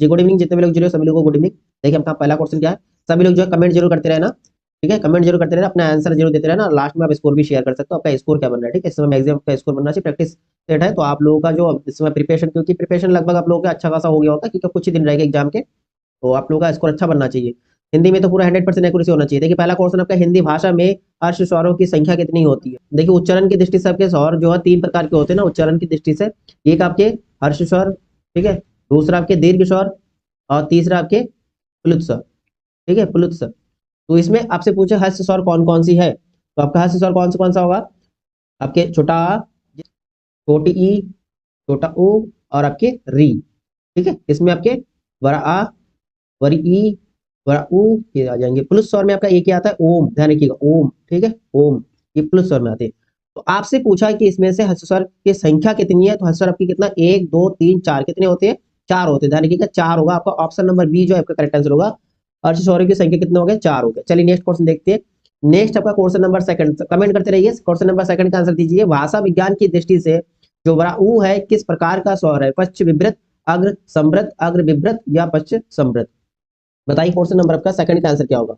जी good evening, जितने भी लोग जुड़े हो सभी लोगों को गुड इवनिंग। देखिए आपका पहला क्वेश्चन क्या है, सभी लोग जो है कमेंट जरूर करते रहना, ठीक है, कमेंट जरूर करते रहना, अपना आंसर जरूर देते रहना, लास्ट में आप स्कोर भी शेयर कर सकते हो, आपका स्कोर क्या बन रहा है, ठीक है। इस समय मैक्सिमम का स्कोर बनना चाहिए, प्रैक्टिस सेट है तो आप लोगों का जो इस समय प्रिपरेशन, क्योंकि प्रिपरेशन लगभग आप लोगों का अच्छा खासा हो गया होता है, क्योंकि कुछ ही दिन रहेगा एग्जाम के, तो आप लोगों का स्कोर अच्छा बनना चाहिए। हिंदी में तो पूरा 100% एक्यूरेसी होना चाहिए। देखिए पहला क्वेश्चन आपका, हिंदी भाषा में हर्ष स्वरों की संख्या कितनी होती है। देखिए उच्चारण की दृष्टि से आपके स्वर जो है 3 प्रकार के होते हैं ना, उच्चारण की दृष्टि से। एक आपके हर्ष स्वर, ठीक है, दूसरा आपके दीर्घ स्वर, और तीसरा आपके प्लुत स्वर, ठीक है, प्लुत स्वर। तो इसमें आपसे पूछे हर्ष स्वर कौन कौन सी है, तो आपका हर्ष स्वर कौन सा होगा, आपके छोटा आ, छोटी ई, छोटा ओ, और आपके री, ठीक है। इसमें आपके बड़ा आ, बड़ी ई, बड़ा ऊ, ये आ जाएंगे। प्लस स्वर में आपका एक ही आता है ओम, ध्यान रखिएगा ओम, ठीक है, ओम, ये प्लस स्वर में आते हैं। तो आपसे पूछा कि इसमें से हर्ष स्वर की संख्या कितनी है, तो हर्ष स्वर आपकी कितना, 1 2 3 4 कितने होते हैं, 4 होते हैं, ध्यान रखिएगा 4 होगा आपका, ऑप्शन नंबर बी जो है आपका करेक्ट आंसर होगा। हर्ष स्वर की संख्या कितने हो गए, 4 हो गए। चलिए नेक्स्ट क्वेश्चन देखते हैं। नेक्स्ट आपका क्वेश्चन नंबर सेकंड, कमेंट करते रहिए, क्वेश्चन नंबर सेकंड का आंसर दीजिए। भाषा विज्ञान की दृष्टि से जो बड़ा ऊ है किस प्रकार का स्वर है, पश्च विवृत, अग्र संवृत, अग्र विवृत, या पश्च संवृत। बताइए क्वेश्चन नंबर आपका सेकंड का आंसर क्या होगा।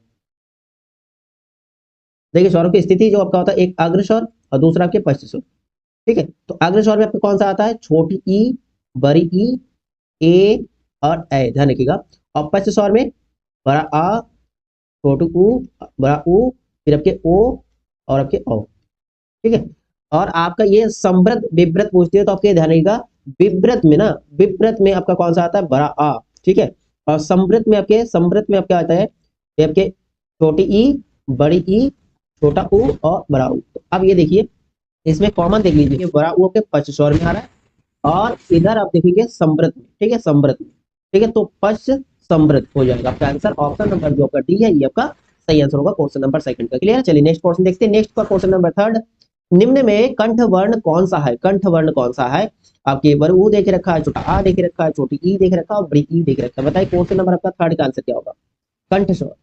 देखिए स्वरों की स्थिति जो आपका होता है, एक अग्र स्वर और दूसरा आपके पश्च स्वर, ठीक है। तो अग्र स्वर में आपका कौन सा आता है, छोटी ई, बड़ी ई, ए और ए, ध्यान रखिएगा। और पश्च स्वर में बड़ा आ, छोटू ऊ, बड़ा ऊ, फिर आपके ओ, और आपके ओ, ठीक है। और आपका ये संवृत विव्रत पूछते हैं तो आपके ध्यान रखिएगा, विव्रत में ना, विव्रत में आपका कौन सा आता है, बड़ा आ, ठीक है। और संवृत में आपके, संवृत में आपका आता है ये आपके छोटी ई, बड़ी ई, छोटा ऊ, और बड़ा ऊ। तो अब ये देखिए इसमें कॉमन देख लीजिए, बड़ा ऊ आपके पश्च स्वर में आ रहा है, और इधर आप देखेंगे समृद्ध में, ठीक है, समृद्ध में, ठीक है। तो पश्च समृद्ध हो जाएगा आपका आंसर, ऑप्शन नंबर जो आपका डी है ये आपका सही आंसर होगा क्वेश्चन नंबर सेकंड का। क्लियर है, चलिए नेक्स्ट क्वेश्चन देखते हैं। नेक्स्ट का क्वेश्चन नंबर थर्ड, निम्न में कंठ वर्ण कौन सा है, कंठ वर्ण कौन सा है। आपके बड़ा ऊ देख रखा है, छोटा आ देख रखा है, छोटी ई देख रखा है, और बड़ी ई देख रखा है। बताइए क्वेश्चन नंबर आपका थर्ड का आंसर क्या होगा। कंठ स्वर,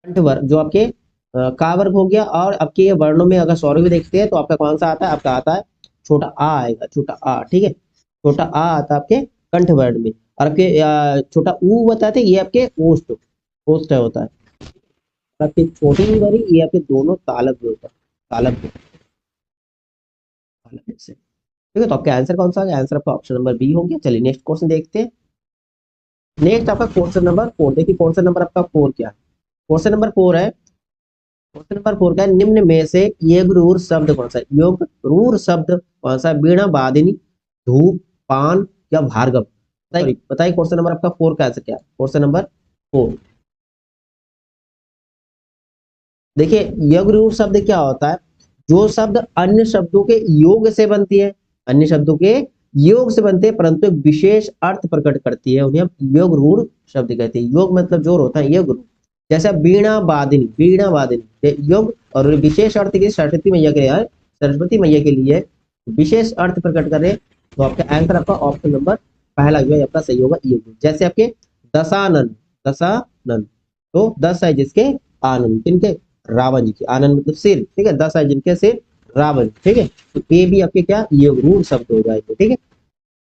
कंठ वर्ण जो आपके का वर्ग हो गया, और आपके ये वर्णों में अगर स्वर भी देखते हैं तो आपका कौन सा आता है, आपका आता है छोटा आ आएगा, छोटा आ, ठीक है, छोटा आ आता है आपके कंठ वर्ण में। और आपके छोटा ऊ बताते ये आपके ओष्ठ, ओष्ठ होता है। और आपके छोटी वाली ये आपके दोनों तालव्य में होता है, तालव्य, तालव्य से, ठीक है। तो आपका आंसर कौन सा है, आंसर आपका ऑप्शन नंबर बी हो गया। चलिए नेक्स्ट क्वेश्चन देखते हैं। नेक्स्ट आपका क्वेश्चन नंबर 4, देखिए क्वेश्चन नंबर आपका 4 क्या है। क्वेश्चन नंबर 4 है, क्वेश्चन नंबर 4 का है, निम्न में से योगरूर शब्द कौन सा है, योगरूर शब्द कौन सा है, वीणा वादिनी, धूप, पान, या भार्गव। बताइए क्वेश्चन नंबर आपका 4 का आंसर क्या है, क्वेश्चन नंबर 4। देखिए योगरूर शब्द क्या होता है, जो शब्द अन्य शब्दों के योग से बनती है, अन्य शब्दों के योग से बनते हैं परंतु एक विशेष अर्थ प्रकट करती है, उन्हें हम योगरूर शब्द कहते हैं। योग मतलब जोर होता है, योगरूर। जैसे वीणा वादिनी, वीणा वादिनी ये योग, और विशेष अर्थ के सरस्वती मैया के लिए, सरस्वती मैया के लिए विशेष अर्थ प्रकट कर रहे हैं। तो आपका आंसर आपका ऑप्शन नंबर पहला जो है आपका सही होगा, योग। जैसे आपके दशानन, दशानन, तो 10 है जिसके आनंद, किनके, रावण जी के, आनंद मतलब सिर, ठीक है, 10 है जिनके सिर, रावण, ठीक है। तो ये भी आपके क्या योगरूढ़ शब्द हो जाएंगे, ठीक है।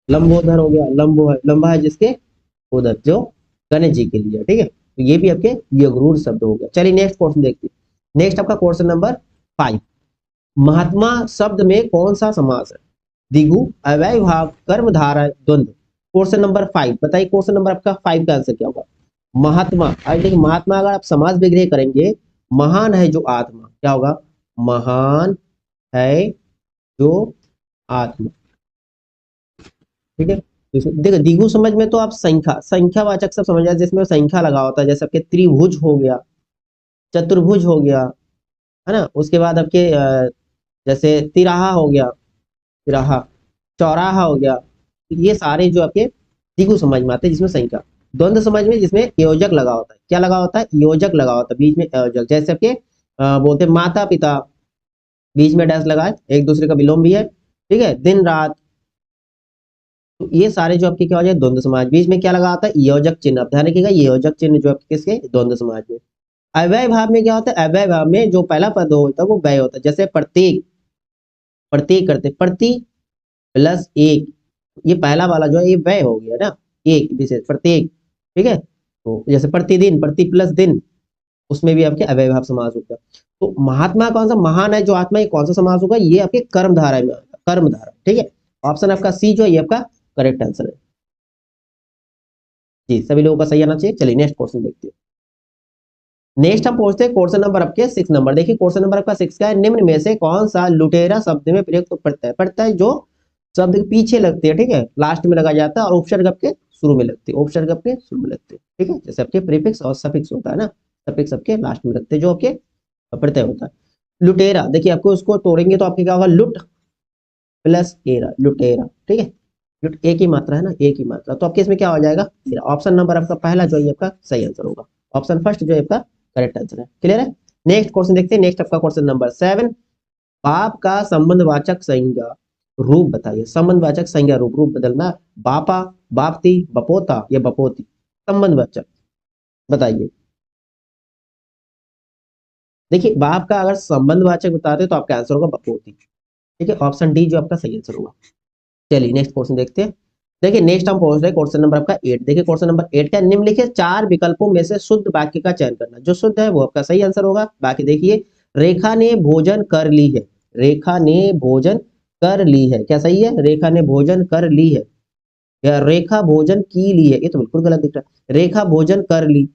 लंबोदर हो गया, लंबो है, लंबा है जिसके उधर, जो गणेश जी के लिए, ठीक है। तो ये भी आपके योगरूढ़ शब्द हो गया। चलिए नेक्स्ट क्वेश्चन देखते हैं। नेक्स्ट आपका क्वेश्चन नंबर 5, महात्मा शब्द में कौन सा समास है, दिगु, अव्यय भाव, कर्मधारय, द्वंद्व। क्वेश्चन नंबर 5, बताइए क्वेश्चन नंबर आपका 5 का आंसर क्या होगा। महात्मा, अरे देखिए महात्मा अगर आप समास विग्रह करेंगे, महान है जो आत्मा, क्या होगा, महान है जो आत्मा, ठीक है। देखो द्विगु समझ में तो आप संख्या, संख्यावाचक सब समझ जाए जिसमें संख्या लगा होता है, जैसे आपके त्रिभुज हो गया, चतुर्भुज हो गया, है ना। उसके बाद आपके जैसे तिराहा हो गया, तिराहा, चौराहा हो गया, ये सारे जो आपके द्विगु समझ में आते हैं जिसमें संख्या। द्वंद्व समझ में जिसमें योजक लगा होता है, क्या लगा होता है, योजक लगा होता है, बीच में योजक। जैसे आपके बोलते हैं माता पिता, बीच में डैश लगाए, एक दूसरे का विलोम भी है, ठीक है, दिन रात। तो ये सारे जो आपके क्या हो जाए, द्वंद्व समाज। बीच में क्या लगा होता है, योजक चिन्ह, आप ध्यान रखिएगा, ये योजक चिन्ह जो आपके किसके, द्वंद्व समाज में। अव्यय भाव में क्या होता है, अव्यय भाव में जो पहला पद होता है वो व्यय होता है। जैसे प्रत्येक, प्रत्येक करते, प्रति प्लस एक, ये पहला वाला जो है ये व्यय हो गया ना, एक विशेष प्रत्येक, ठीक है। तो जैसे प्रतिदिन, प्रति प्लस दिन, उसमें भी आपके अव्ययभाव समास होगा। तो महात्मा कौन सा, महान है जो आत्मा, ये कौन सा समास होगा, ये आपके कर्म धारा में आएगा, कर्म धारा। ठीक है, ऑप्शन आपका सी जो है ये आपका करेक्ट आंसर है जी, सभी लोगों का सही आना चाहिए। चलिए नेक्स्ट क्वेश्चन देखते हैं। नेक्स्ट हम पहुंचते हैं क्वेश्चन नंबर आपके 6 नंबर। देखिए क्वेश्चन नंबर आपका 6 का है, निम्न में से कौन सा लुटेरा शब्द में प्रयुक्त पड़ता है जो शब्द के पीछे लगते हैं, ठीक है, लास्ट में लगा जाता है, और उपसर्ग आपके शुरू में लगते हैं, उपसर्ग आपके शुरू में लगते हैं। ठीक है, जैसे आपके प्रीफिक्स और सफिक्स होता है ना, सफिक्स आपके लास्ट में लगते हैं, जो आपके प्रत्यय होता है। लुटेरा, देखिए आपको उसको तोड़ेंगे तो आपके क्या होगा, लुट प्लस एरा, लुटेरा। ठीक है, लुट एक ही मात्रा है ना, एक ही मात्रा, तो आपके इसमें क्या हो जाएगा, ऑप्शन नंबर आपका पहला जो है आपका सही आंसर होगा, ऑप्शन फर्स्ट जो है आपका करेक्ट आंसर है। क्लियर है। नेक्स्ट क्वेश्चन देखते हैं। नेक्स्ट आपका क्वेश्चन नंबर 7, बाप का संबंधवाचक संज्ञा रूप बताइए। संबंधवाचक संज्ञा रूप, रूप बदलना, बापा, बापती, बपोता या बपोती, संबंधवाचक बताइए। देखिए बाप का अगर संबंधवाचक बताते तो आपका आंसर होगा बपोती। ठीक है, ऑप्शन डी जो आपका सही आंसर होगा। चलिए नेक्स्ट क्वेश्चन देखते हैं। देखिए नेक्स्ट हम पहुंच रहे हैं क्वेश्चन नंबर आपका 8। देखिए क्वेश्चन नंबर 8 का, निम्नलिखित 4 विकल्पों में से शुद्ध वाक्य का चयन करना। जो शुद्ध है वो आपका सही आंसर होगा। बाकी देखिए, रेखा ने भोजन कर ली है, रेखा ने भोजन कर ली है, क्या सही है, रेखा ने भोजन कर ली है, या रेखा भोजन की ली है, ये तो बिल्कुल गलत दिख रहा है। रेखा भोजन कर ली,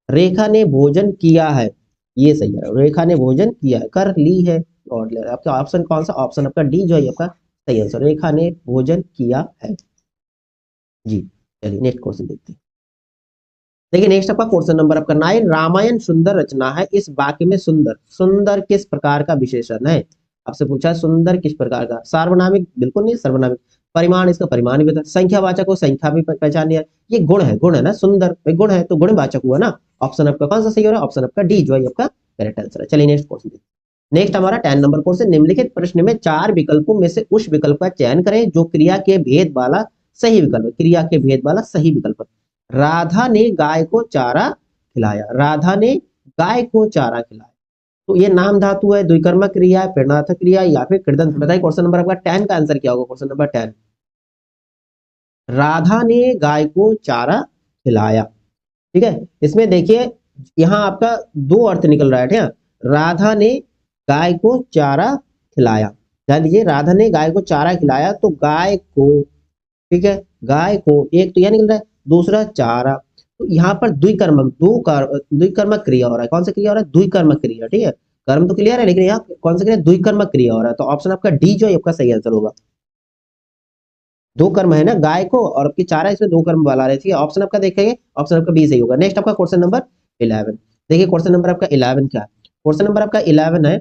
रेखा ने भोजन किया है, ये सही है, रेखा ने भोजन किया है, कर ली है और आपका ऑप्शन कौन सा, ऑप्शन आपका डी जो है आपका सही आंसर, रेखा ने भोजन किया है जी। चलिए नेक्स्ट क्वेश्चन देखते हैं। देखिए नेक्स्ट आपका क्वेश्चन नंबर आपका 9, रामायण सुंदर रचना है, इस वाक्य में सुंदर, सुंदर किस प्रकार का विशेषण है। आपसे पूछा है सुंदर किस प्रकार का, सार्वनामिक बिल्कुल नहीं, सर्वनामिक, परिमाण, इसका परिमाण भी बता, संख्यावाचक हो, संख्या भी पहचान लिया, ये गुण है, गुण है ना, सुंदर गुण है तो गुणवाचक हुआ ना। ऑप्शन आपका कौन सा सही हो रहा है, ऑप्शन आपका डी जो है आपका करेक्ट आंसर है। चलिए नेक्स्ट क्वेश्चन देखिए। नेक्स्ट हमारा 10 नंबर क्वेश्चन, निम्नलिखित प्रश्न में 4 विकल्पों में से उस विकल्प का चयन करें जो क्रिया के भेद वाला सही विकल्प है, क्रिया के भेद वाला सही विकल्प है। राधा ने गाय को चारा खिलाया, राधा ने गाय को चारा खिलाया, तो ये नाम धातु है, द्विकर्मक क्रिया है, प्रेरणार्थक क्रिया या फिर कृदंत, बताइए क्वेश्चन नंबर आपका 10 का आंसर क्या होगा, क्वेश्चन नंबर 10। राधा ने गाय को चारा खिलाया। ठीक है, इसमें देखिए यहाँ आपका 2 अर्थ निकल रहा है, ठीक है, राधा ने गाय को चारा खिलाया, ध्यान दीजिए, राधा ने गाय को चारा खिलाया, तो गाय को, ठीक है, गाय को, एक तो यह निकल रहा है, दूसरा चारा, तो यहाँ पर द्विकर्मक, द्विकर्मक क्रिया हो रहा है, कौन सा क्रिया हो रहा है, द्विकर्मक क्रिया। ठीक है, कर्म तो क्लियर है, लेकिन यहाँ कौन सा क्रिया, द्विकर्मक क्रिया हो रहा है, तो ऑप्शन आपका डी जो है आपका सही आंसर होगा। 2 कर्म है ना, गाय को और आपकी चारा, इसमें 2 कर्म वाला रहे, ठीक है, ऑप्शन आपका देखेंगे, ऑप्शन आपका बी सही होगा। नेक्स्ट आपका क्वेश्चन नंबर 11। देखिए क्वेश्चन नंबर आपका 11 क्या है, क्वेश्चन नंबर आपका 11 है,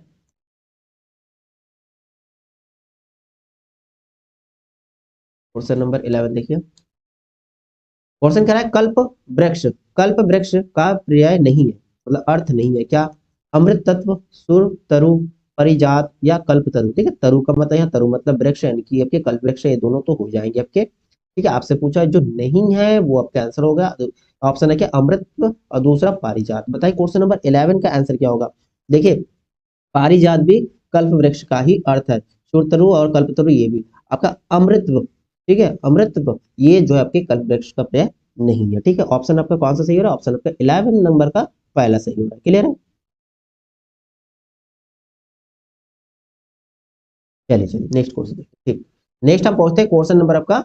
क्वेश्चन नंबर 11 देखिए, क्वेश्चन कह रहा है कल्प वृक्ष, कल्प वृक्ष का पर्याय नहीं है, मतलब अर्थ नहीं है क्या, अमृत तत्व, सुर तरु, परिजात या कल्प तरु। ठीक है, तरु का मतलब, यहाँ तरु मतलब वृक्ष, यानी कि आपके कल्प वृक्ष, ये दोनों तो हो जाएंगे आपके। ठीक है, आपसे पूछा है जो नहीं है वो आपका आंसर होगा, ऑप्शन है क्या, अमृत और दूसरा पारिजात। बताइए क्वेश्चन नंबर 11 का आंसर क्या होगा। देखिए पारिजात भी कल्प वृक्ष का ही अर्थ है, सुरतरु और कल्पतरु ये भी, आपका अमृतत्व, ठीक है, अमृतत्व ये जो है आपके कल्प वृक्ष का पर्याय नहीं है। ठीक है, ऑप्शन आपका कौन सा सही हो रहा है, ऑप्शन आपका 11 नंबर का पहला सही हो रहा है। क्लियर है। चलिए चलिए नेक्स्ट क्वेश्चन देखते हैं। ठीक, नेक्स्ट हम पहुंचते हैं क्वेश्चन नंबर आपका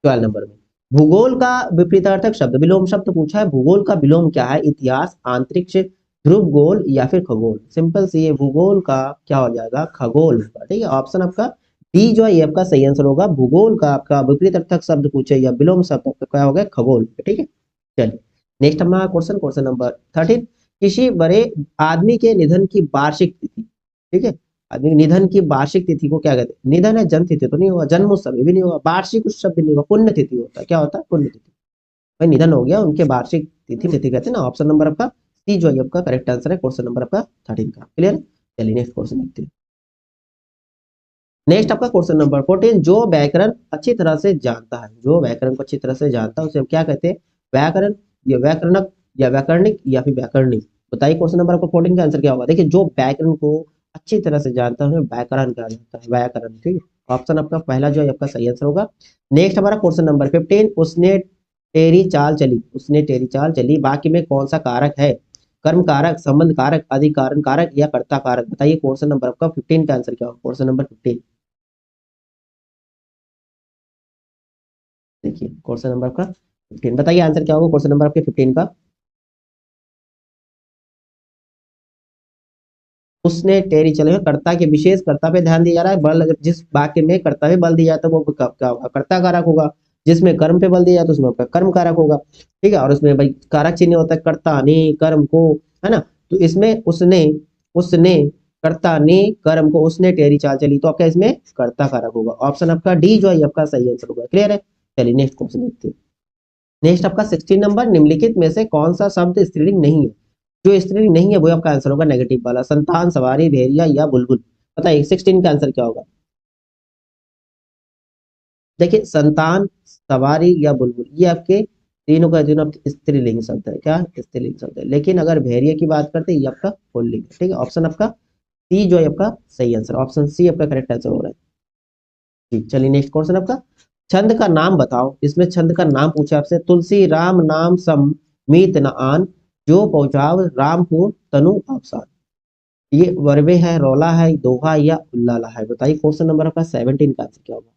12 नंबर में। भूगोल का विपरीतार्थक शब्द, विलोम शब्द पूछा है, भूगोल का विलोम क्या है, इतिहास, अंतरिक्ष, ध्रुव गोल या फिर खगोल। सिंपल सी है, भूगोल का क्या हो जाएगा, खगोल होगा। ठीक है, ऑप्शन आपका डी जो है ये आपका सही आंसर होगा। भूगोल का आपका विपरीतार्थक शब्द पूछे या विलोम शब्द आपका क्या होगा, खगोल। ठीक है, चलिए नेक्स्ट हमारा क्वेश्चन, क्वेश्चन नंबर 13, किसी बड़े आदमी के निधन की वार्षिक तिथि, ठीक है, आदमी के निधन की वार्षिक तिथि को क्या कहते हैं, निधन है, जन्म तिथि तो नहीं होगा, जन्म उत्सव भी नहीं होगा, वार्षिक उत्सव भी नहीं होगा, पुण्य तिथि होता है, क्या होता है, पुण्य तिथि। भाई निधन हो गया, उनके वार्षिक तिथि तिथि कहते हैं ना, ऑप्शन नंबर आपका सी जो है आपका करेक्ट आंसर है, क्वेश्चन नंबर आपका 13 का। क्लियर। चलिए नेक्स्ट क्वेश्चन देखते हैं। नेक्स्ट आपका क्वेश्चन नंबर 14, जो व्याकरण अच्छी तरह से जानता है, जो व्याकरण को अच्छी तरह से जानता है उसे हम क्या कहते हैं, व्याकरण या व्याकरणक या व्याकरणिक या फिर व्याकरणिक। बताइए क्वेश्चन नंबर आपका 14 का आंसर क्या होगा। देखिए जो व्याकरण को अच्छी तरह से जानता है व्याकरण कहा जाता है, व्याकरण। ठीक है, ऑप्शन आपका पहला जो है आपका सही आंसर होगा। नेक्स्ट हमारा क्वेश्चन नंबर 15, उसने टेरी चाल चली, उसने टेरी चाल चली, वाक्य में कौन सा कारक है? कर्म कारक, संबंध कारक, अधिकरण कारक या कर्ता कारक? बताइए क्वेश्चन नंबर आपका 15 का आंसर क्या होगा? क्वेश्चन नंबर 15 देखिए, क्वेश्चन नंबर आपका 15 बताइए आंसर क्या होगा क्वेश्चन नंबर आपके 15 का। उसने टेरी चले में कर्ता के विशेष कर्ता पे ध्यान दिया जा रहा है। बल जिस वाक्य में कर्ता पे बल दिया जाता है वो क्या होगा? कर्ता कारक होगा। जिसमें कर्म पे बल दिया जाता है उसमें आपका कर्म कारक होगा। ठीक है, और उसमें भाई कारक चिन्ह होता है कर्ता ने कर्म को, है ना? तो इसमें उसने, उसने कर्ता ने कर्म को, उसने टेरी चाल चली, तो आपका इसमें कर्ता कारक होगा। ऑप्शन आपका डी जो है आपका सही आंसर होगा। क्लियर है? चलिए नेक्स्ट क्वेश्चन देखते हैं। नेक्स्ट आपका 16 नंबर, निम्नलिखित में से कौन सा शब्द स्त्रीलिंग नहीं है? जो स्त्रीलिंग नहीं है वो आपका आंसर होगा नेगेटिव वाला, संतान, सवारी, भेड़िया या बुलबुल। बताइए 16 का आंसर क्या होगा? देखिए, संतान, सवारी या बुलबुल, ये आपके तीनों का तीनों आपके स्त्रीलिंग शब्द है। क्या? स्त्रीलिंग शब्द है। लेकिन अगर भेड़िया की बात करते हैं ये आपका पुल्लिंग है। ठीक है, ऑप्शन आपका सी जो है आपका सही आंसर, ऑप्शन सी आपका करेक्ट आंसर हो रहा है। जी, चलिए नेक्स्ट क्वेश्चन आपका, छंद का नाम बताओ। इसमें छंद का नाम पूछा आपसे, तुलसी राम नाम सम मीत न आन, जो पहुंचाव रामपुर तनु अवसान। ये वर्बे है, रौला है, दोहा या उल्लाला है? बताइए क्वेश्चन नंबर आपका 17 का आंसर क्या होगा?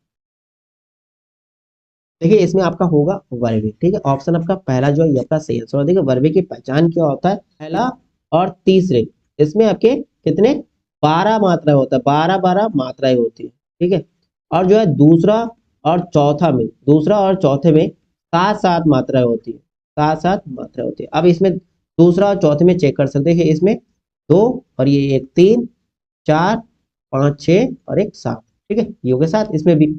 देखिए, इसमें आपका होगा वर्बे। ठीक है, ऑप्शन आपका पहला जो है ये आपका सही आंसर। देखिए वर्बे की पहचान क्या होता है? पहला और तीसरे, इसमें आपके कितने 12 मात्राएं होता है, 12 12 मात्राएं होती है। ठीक है, और जो है दूसरा और चौथा में, दूसरा और चौथे में 7 7 मात्राएं होती है, 7 7 मात्राएं होती है। अब इसमें दूसरा और चौथे में चेक कर सकते हैं, इसमें दो और ये एक, 3 4 5 6 और एक 7। ठीक है, ये हो गया 7। इसमें भी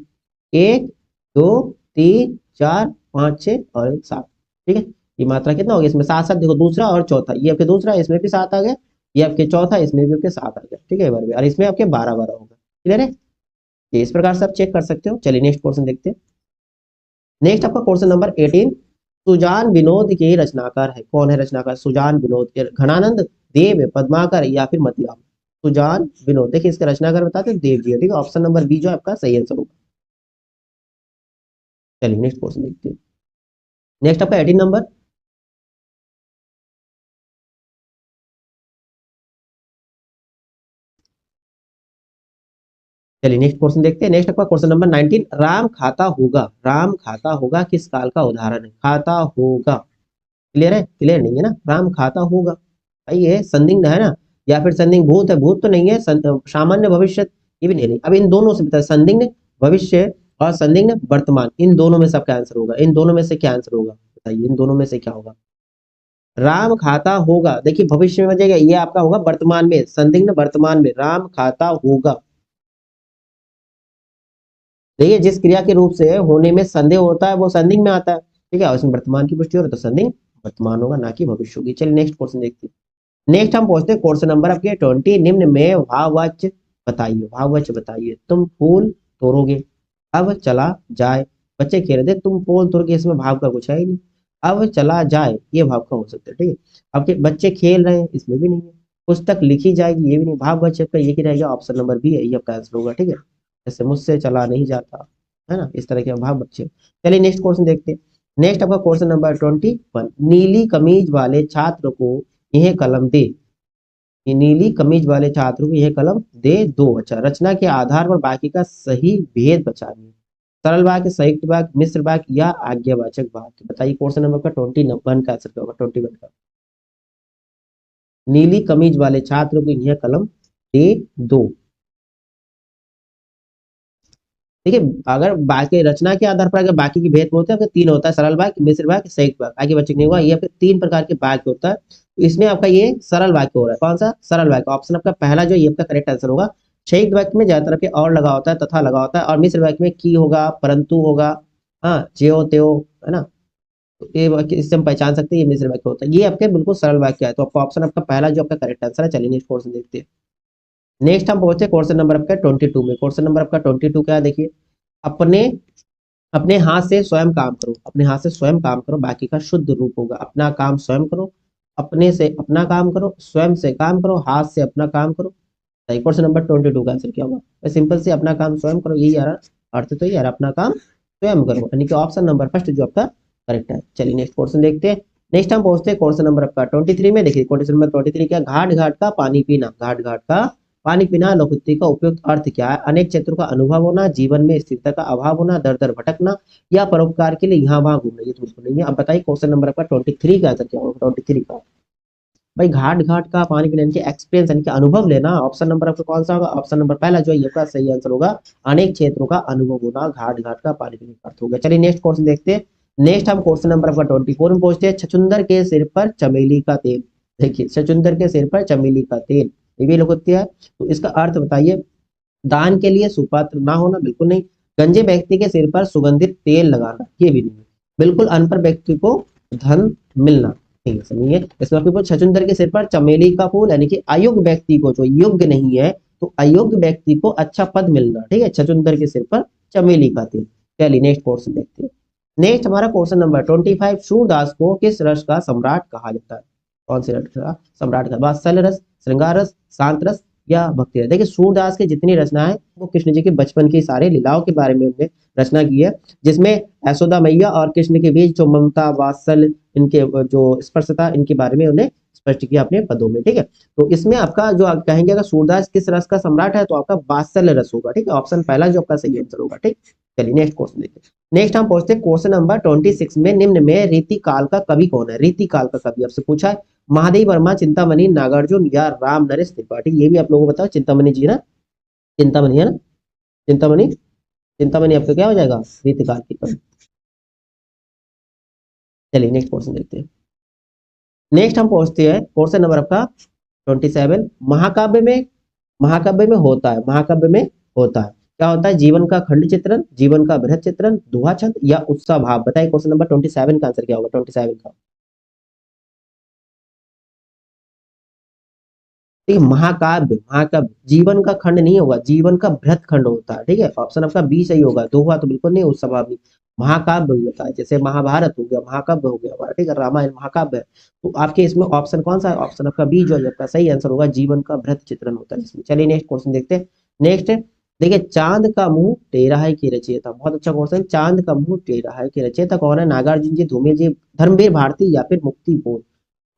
1 2 3 4 5 6 और एक 7। ठीक है, ये मात्रा कितना हो गया इसमें? 7 7। देखो दूसरा और चौथा, ये आपके दूसरा, इसमें भी 7 आ गया, ये आपके चौथा, इसमें भी आपके 7 आ गया। ठीक है, बार और इसमें आपके 12 12 होगा। क्लियर है? ये इस प्रकार से आप चेक कर सकते हो। चलिए नेक्स्ट क्वेश्चन देखते हैं। नेक्स्ट आपका क्वेश्चन नंबर 18, सुजान विनोद के रचनाकार है। कौन है रचनाकार? सुजान विनोद के, घनानंद, देव, पद्माकर या फिर मतिराम? सुजान विनोद, देखिए इसके रचनाकार बताते हैं देव जी है। ठीक है, ऑप्शन नंबर बी जो है आपका सही आंसर होगा। चलिए नेक्स्ट क्वेश्चन देखते हैं। नेक्स्ट आपका 18 नंबर, चलिए नेक्स्ट क्वेश्चन देखते हैं। नेक्स्ट आपका क्वेश्चन नंबर 19, राम खाता होगा। राम खाता होगा किस काल का उदाहरण है? खाता होगा, क्लियर है? क्लियर नहीं है ना? राम खाता होगा, भाई ये संदिग्ध है ना? या फिर संदिग्ध भूत है? भूत तो नहीं है। सामान्य भविष्य, ये भी नहीं। अब इन दोनों से बता, संदिग्ध भविष्य और संदिग्ध वर्तमान, इन दोनों में सबका आंसर होगा। इन दोनों में से क्या आंसर होगा? बताइए इन दोनों में से क्या होगा? राम खाता होगा, देखिए भविष्य में बचेगा, ये आपका होगा वर्तमान में, संदिग्ध वर्तमान में राम खाता होगा। देखिए जिस क्रिया के रूप से होने में संदेह होता है वो संदिग्ध में आता है। ठीक है, और इसमें वर्तमान की पुष्टि हो रही है तो संदिग्ध वर्तमान होगा, ना कि भविष्य होगी। चलिए नेक्स्ट क्वेश्चन देखते हैं। नेक्स्ट हम पहुंचते हैं क्वेश्चन नंबर आपके 20, निम्न में भाववाच्य बताइए। भाववाच्य बताइए, तुम फूल तोड़ोगे, अब चला जाए, बच्चे खेल रहे थे, तुम फूल तोड़ोगे, इसमें भाव का कुछ है ही नहीं। अब चला जाए ये भाव का हो सकता है। ठीक है, अब के बच्चे खेल रहे हैं, इसमें भी नहीं है। पुस्तक लिखी जाएगी, ये भी नहीं। भाववाच्य आपका ये ही रहेगा, ऑप्शन नंबर बी है, ये आपका आंसर होगा। ठीक है, जैसे मुझसे चला नहीं जाता, है ना, इस तरह के भाव बच्चे। चलिए नेक्स्ट क्वेश्चन देखते हैं। नेक्स्ट आपका क्वेश्चन नंबर 21, नीली कमीज वाले छात्र को यह कलम दे। ये नीली कमीज वाले छात्र को यह कलम दे दो। अच्छा, रचना के आधार पर बाकी का सही भेद बचाइए। सरल वाक्य, संयुक्त वाक्य, मिश्र वाक्य या आज्ञावाचक वाक्य? बताइए क्वेश्चन नंबर का 21 का आंसर क्या होगा? 21 का, नीली कमीज वाले छात्र को यह कलम दे दो। देखिए, अगर बाकी रचना के आधार पर अगर बाकी के भेद होते हैं, आपके 3 होता है, सरल वाक्य, मिश्र वाक्य, संयुक्त वाक्य। आगे बच्चे नहीं हुआ, ये आपके 3 प्रकार के वाक्य होता है। तो इसमें आपका ये सरल वाक्य हो रहा है। कौन सा? सरल वाक्य, ऑप्शन आपका पहला जो ये आपका करेक्ट आंसर होगा। संयुक्त वाक्य में ज्यादातर पे और लगा होता है, तथा लगा होता है, और मिश्र वाक्य में की होगा, परंतु होगा, हाँ, ज्यो त्यो, है ना? तो ये वाक्य इससे हम पहचान सकते हैं ये मिश्र वाक्य होता है। ये आपके बिल्कुल सरल वाक्य है, तो आपका ऑप्शन आपका पहला जो आपका करेक्ट आंसर है। चलिए नेक्स्ट क्वेश्चन देखते हैं। नेक्स्ट हम पहुंचे क्वेश्चन नंबर आपका 22 में। क्वेश्चन नंबर आपका 22 क्या है? देखिए, अपने अपने हाथ से स्वयं काम करो। अपने हाथ से स्वयं काम करो, बाकी का शुद्ध रूप होगा, अपना काम स्वयं करो, अपने से अपना काम करो, स्वयं से काम करो, हाथ से अपना काम करो। सही, क्वेश्चन नंबर 22 का आंसर क्या होगा? सिंपल से अपना काम स्वयं करो, यही यार अर्थ तो, यार अपना काम स्वयं करो, यानी कि ऑप्शन नंबर फर्स्ट जो आपका करेक्ट है। चलिए नेक्स्ट क्वेश्चन देखते हैं। नेक्स्ट हम पहुंचते हैं क्वेश्चन नंबर आपका 23 में। देखिए क्वेश्चन नंबर 23 क्या, घाट घाट का पानी पीना, घाट घाट का पानी पीना लोकोक्ति का उपयुक्त अर्थ क्या है? अनेक क्षेत्रों का अनुभव होना, जीवन में स्थिरता का अभाव होना, दर दर भटकना, या परोपकार के लिए यहाँ वहां घूमना। ये तो बिल्कुल नहीं है। अब बताइए क्वेश्चन नंबर आपका 23 का आंसर क्या होगा? 23 का भाई घाट घाट का पानी पीने के एक्सपीरियंस यानी कि अनुभव लेना। ऑप्शन नंबर आपका कौन सा होगा? ऑप्शन नंबर पहला जो है ये का सही आंसर होगा। अनेक क्षेत्रों का अनुभव होना घाट घाट का पानी पीने का अर्थ होगा। चलिए नेक्स्ट क्वेश्चन देखते हैं। नेक्स्ट हम क्वेश्चन नंबर आपका 24 में पहुंचते हैं। छछुंदर के सिर पर चमेली का तेल। देखिए छछुंदर के सिर पर चमेली का तेल, ये भी लोकोक्ति है। तो इसका अर्थ बताइए। दान के लिए सुपात्र ना होना, बिल्कुल नहीं। गंजे व्यक्ति के सिर पर सुगंधित तेल लगाना, ये भी नहीं। बिल्कुल अनपढ़ व्यक्ति को धन मिलना, ठीक है सुनिए। इसमें आपके छछुंदर के सिर पर चमेली का फूल यानी कि अयोग्य व्यक्ति को, जो योग्य नहीं है तो अयोग्य व्यक्ति को अच्छा पद मिलना, ठीक है। छछुंदर के सिर पर चमेली का तेल। चलिए नेक्स्ट क्वेश्चन देखते हैं। नेक्स्ट हमारा क्वेश्चन नंबर 25। सूरदास को किस रस का सम्राट कहा जाता है? कौन से रस का सम्राट का? वात्सल्य रस, श्रृंगार रस, शांत रस, या भक्ति रस। देखिए सूरदास की जितनी रचना है वो कृष्ण जी के बचपन की सारे लीलाओं के बारे में उन्होंने रचना की है, जिसमें यशोदा मैया और कृष्ण के बीच जो ममता, वात्सल्य, इनके जो स्पर्शता, इनके बारे में उन्हें स्पष्ट किया अपने पदों में, ठीक है। तो इसमें आपका जो आप कहेंगे अगर सूरदास किस रस का सम्राट है तो आपका वात्सल्य रस होगा, ठीक है। ऑप्शन पहला जो आपका सही आंसर होगा, ठीक। चलिए नेक्स्ट क्वेश्चन देखिए। नेक्स्ट हम पहुंचते हैं क्वेश्चन नंबर 26 में। निम्न में रीति काल का कवि कौन है? रीति काल का कवि आपसे पूछा है। महादेव वर्मा, चिंतामणि, नागार्जुन, या राम नरेश त्रिपाठी। ये भी आप लोगों को बताओ। चिंतामणि जी ना, चिंतामणि है ना, चिंतामणि, चिंतामणि आपका क्या हो जाएगा? रीतिकाल की कवि। चलिए नेक्स्ट क्वेश्चन देखते हैं। नेक्स्ट हम पहुंचते हैं क्वेश्चन नंबर आपका 27। महाकाव्य में, महाकाव्य में होता है, महाकाव्य में होता है क्या होता है? जीवन का खंड चित्रण, जीवन का बृहद चित्रण, दोहा छंद, या उत्साह भाव। बताइए क्वेश्चन नंबर 27 का आंसर क्या होगा? 27 का ठीक है। महाकाव्य, महाकाव्य जीवन का खंड नहीं होगा, जीवन का बृहद खंड होता है, ठीक है। ऑप्शन आपका बी सही होगा। दोहा तो बिल्कुल नहीं, उत्साह भाव नहीं। महाकाव्य होता है, जैसे महाभारत हो गया, महाकाव्य हो गया हमारा, ठीक है। रामायण महाकाव्य है। तो आपके इसमें ऑप्शन कौन सा है? ऑप्शन आपका बी जो है आपका सही आंसर होगा। जीवन का बृहद चित्रण होता है इसमें। चलिए नेक्स्ट क्वेश्चन देखते हैं। नेक्स्ट देखिए, चांद का मुंह टेढ़ा है की रचयिता। बहुत अच्छा क्वेश्चन। चांद का मुंह टेढ़ा है की रचयिता कौन है? नागार्जुन जी, धूमिल जी, धर्मवीर भारती, या फिर मुक्ति बोध।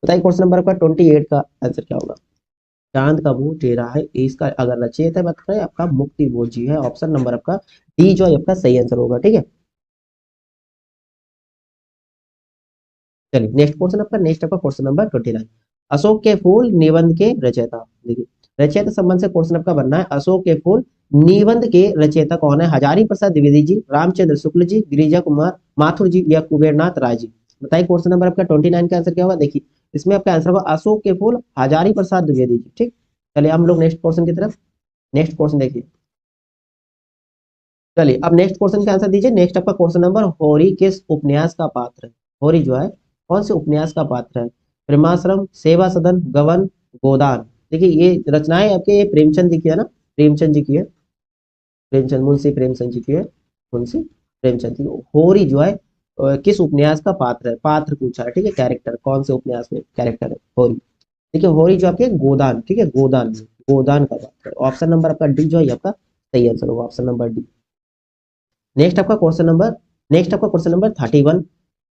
बताइए क्वेश्चन नंबर आपका 28 का आंसर क्या होगा? चांद का मुंह टेढ़ा है, इसका अगर रचयिता बात करें आपका मुक्ति बोध जी है। ऑप्शन नंबर आपका डी जो है आपका सही आंसर होगा, ठीक है। चलिए नेक्स्ट क्वेश्चन आपका, नेक्स्ट आपका क्वेश्चन नंबर 29। अशोक के फूल निबंध के रचयिता। देखिए रचयिता संबंध से क्वेश्चन आपका बनना है। अशोक के फूल निबंध के रचयिता कौन है? हजारी प्रसाद द्विवेदी जी, रामचंद्र शुक्ल जी, गिरिजा कुमार माथुर जी, या कुबेरनाथ राय जी। बताइए क्वेश्चन नंबर आपका 29 का आंसर क्या होगा? देखिए इसमें आपका आंसर होगा अशोक के फूल हजारी प्रसाद द्विवेदी जी, ठीक। चलिए हम लोग नेक्स्ट क्वेश्चन की तरफ। नेक्स्ट क्वेश्चन देखिए। चलिए अब नेक्स्ट क्वेश्चन का आंसर दीजिए। नेक्स्ट आपका क्वेश्चन नंबर, होरी किस उपन्यास का पात्र है? होरी जो है कौन से उपन्यास का पात्र है? प्रेमाश्रम, सेवा सदन, गबन, गोदान। देखिए ये रचनाएं आपके ये प्रेमचंद जी की है ना, प्रेमचंद जी की है। प्रेमचंद, मुंशी प्रेमचंद जी की है। मुंशी प्रेमचंद जी। होरी जो है किस उपन्यास का पात्र है? पात्र पूछा है, ठीक है। कैरेक्टर कौन से उपन्यास में कैरेक्टर है होरी? देखिए होरी जो आपके गोदान, ठीक है, गोदान में, गोदान का पात्र है। ऑप्शन नंबर आपका डी जो है आपका सही आंसर होगा। Option number D. नेक्स्ट आपका क्वेश्चन नंबर, नेक्स्ट आपका क्वेश्चन नंबर 31।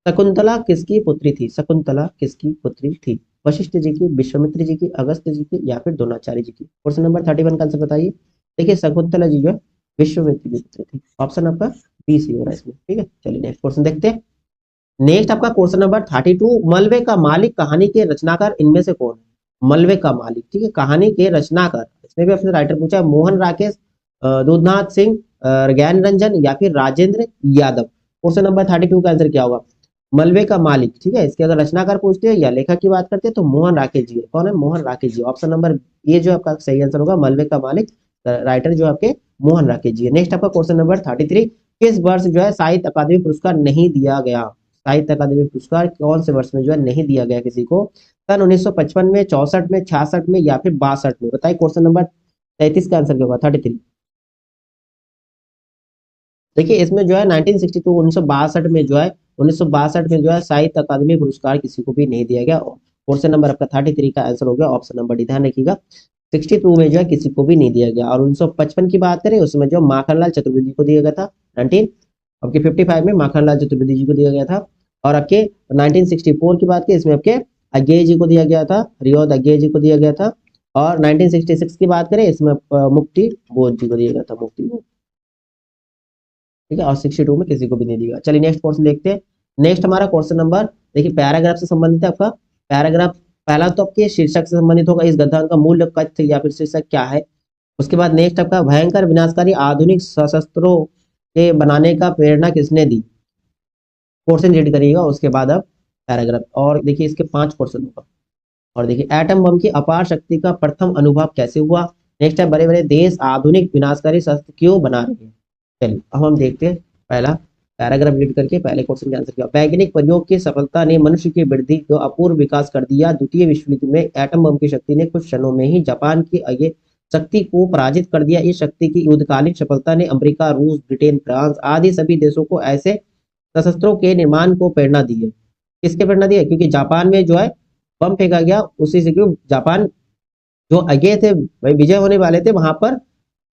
शकुंतला किसकी पुत्री थी? शकुंतला किसकी पुत्री थी? वशिष्ठ जी की, विश्वामित्र जी की, अगस्त्य जी की, या फिर द्रोणाचार्य जी की। क्वेश्चन नंबर 31 का आंसर बताइए। देखिए शकुंतला जी जो है विश्वामित्र की पुत्री थी। ऑप्शन आपका बी सी हो रहा है इसमें, ठीक है। चलिए नेक्स्ट क्वेश्चन देखते हैं। नेक्स्ट आपका क्वेश्चन नंबर 32। मलबे का मालिक कहानी के रचनाकार इनमें से कौन है? मलबे का मालिक, ठीक है, कहानी के रचनाकार। इसमें भी आपसे राइटर पूछा है। मोहन राकेश, दूधनाथ सिंह, ज्ञान रंजन, या फिर राजेंद्र यादव। क्वेश्चन नंबर 32 का आंसर क्या होगा? मलबे का मालिक, ठीक है। इसके अगर रचनाकार पूछते हैं या लेखक की बात करते हैं तो मोहन राकेश जी है। कौन है? Mohan Rakesh ji. Option number A जो आपका सही आंसर होगा। मलबे का मालिक राइटर जो आपके मोहन राकेश जी है। नेक्स्ट आपका क्वेश्चन नंबर 33। किस वर्ष जो है साहित्य अकादमी पुरस्कार नहीं दिया गया? साहित्य अकादमी पुरस्कार कौन से वर्ष में जो है नहीं दिया गया किसी को? सन 1955 में, 64 में, 66 में, या फिर 62 में। बताइए क्वेश्चन नंबर 33 का आंसर क्या होगा? 33। देखिए इसमें जो है 1962, 1962 में जो है, 1962 में जो है साहित्य अकादमी पुरस्कार किसी को भी नहीं दिया गया। क्वेश्चन नंबर आपका 33 का आंसर हो गया ऑप्शन नंबर डी। ध्यान रखिएगा 62 में जो है किसी को भी नहीं दिया गया। और 1955 की बात करें उसमें जो माखनलाल चतुर्वेदी को दिया गया था 19, आपके 55 में माखनलाल चतुर्वेदी जी को दिया गया था। और आपके 1964 की बात की, इसमें आपके अज्ञे जी को दिया गया था, रियोद अज्ञे जी को दिया गया था। और 1966 की बात करें, इसमें मुफ्ती बोध जी को दिया गया था, मुफ्ती बोध। ठीक है, और 62 में किसी को भी नहीं दिया। चलिए नेक्स्ट क्वेश्चन देखते हैं। नेक्स्ट हमारा क्वेश्चन नंबर, देखिए पैराग्राफ से संबंधित है आपका। पैराग्राफ पहला तो आपके शीर्षक से संबंधित होगा, इस गद्यांश का मूल कथ्य या फिर शीर्षक क्या है। उसके बाद नेक्स्ट आपका, भयंकर विनाशकारी आधुनिक सशस्त्रों के बनाने का प्रेरणा किसने दी। पोर्शन रीड करिएगा, उसके बाद अब पैराग्राफ। और देखिए इसके 5 क्वेश्चन होगा। और देखिए एटम बम की अपार शक्ति का प्रथम अनुभव कैसे हुआ। नेक्स्ट है, बड़े बड़े देश आधुनिक विनाशकारी शस्त्र क्यों बना रहे हैं। चलिए अब हम देखते हैं पहला पैराग्राफ रीड करके पहले क्वेश्चन के आंसर किया। वैज्ञानिक प्रयोग की सफलता ने मनुष्य की वृद्धि को अपूर्व विकास कर दिया। द्वितीय विश्व युद्ध में एटम बम की शक्ति ने कुछ क्षणों में ही जापान की अगे शक्ति को पराजित कर दिया। इस शक्ति की युद्धकालीन सफलता ने अमेरिका, रूस, ब्रिटेन, फ्रांस आदि सभी देशों को ऐसे सशस्त्रों के निर्माण को प्रेरणा दी है। किसके प्रेरणा दी है, क्योंकि जापान में जो है बम फेंका गया, उसी से क्यों जापान जो अगे थे भाई, विजय होने वाले थे, वहां पर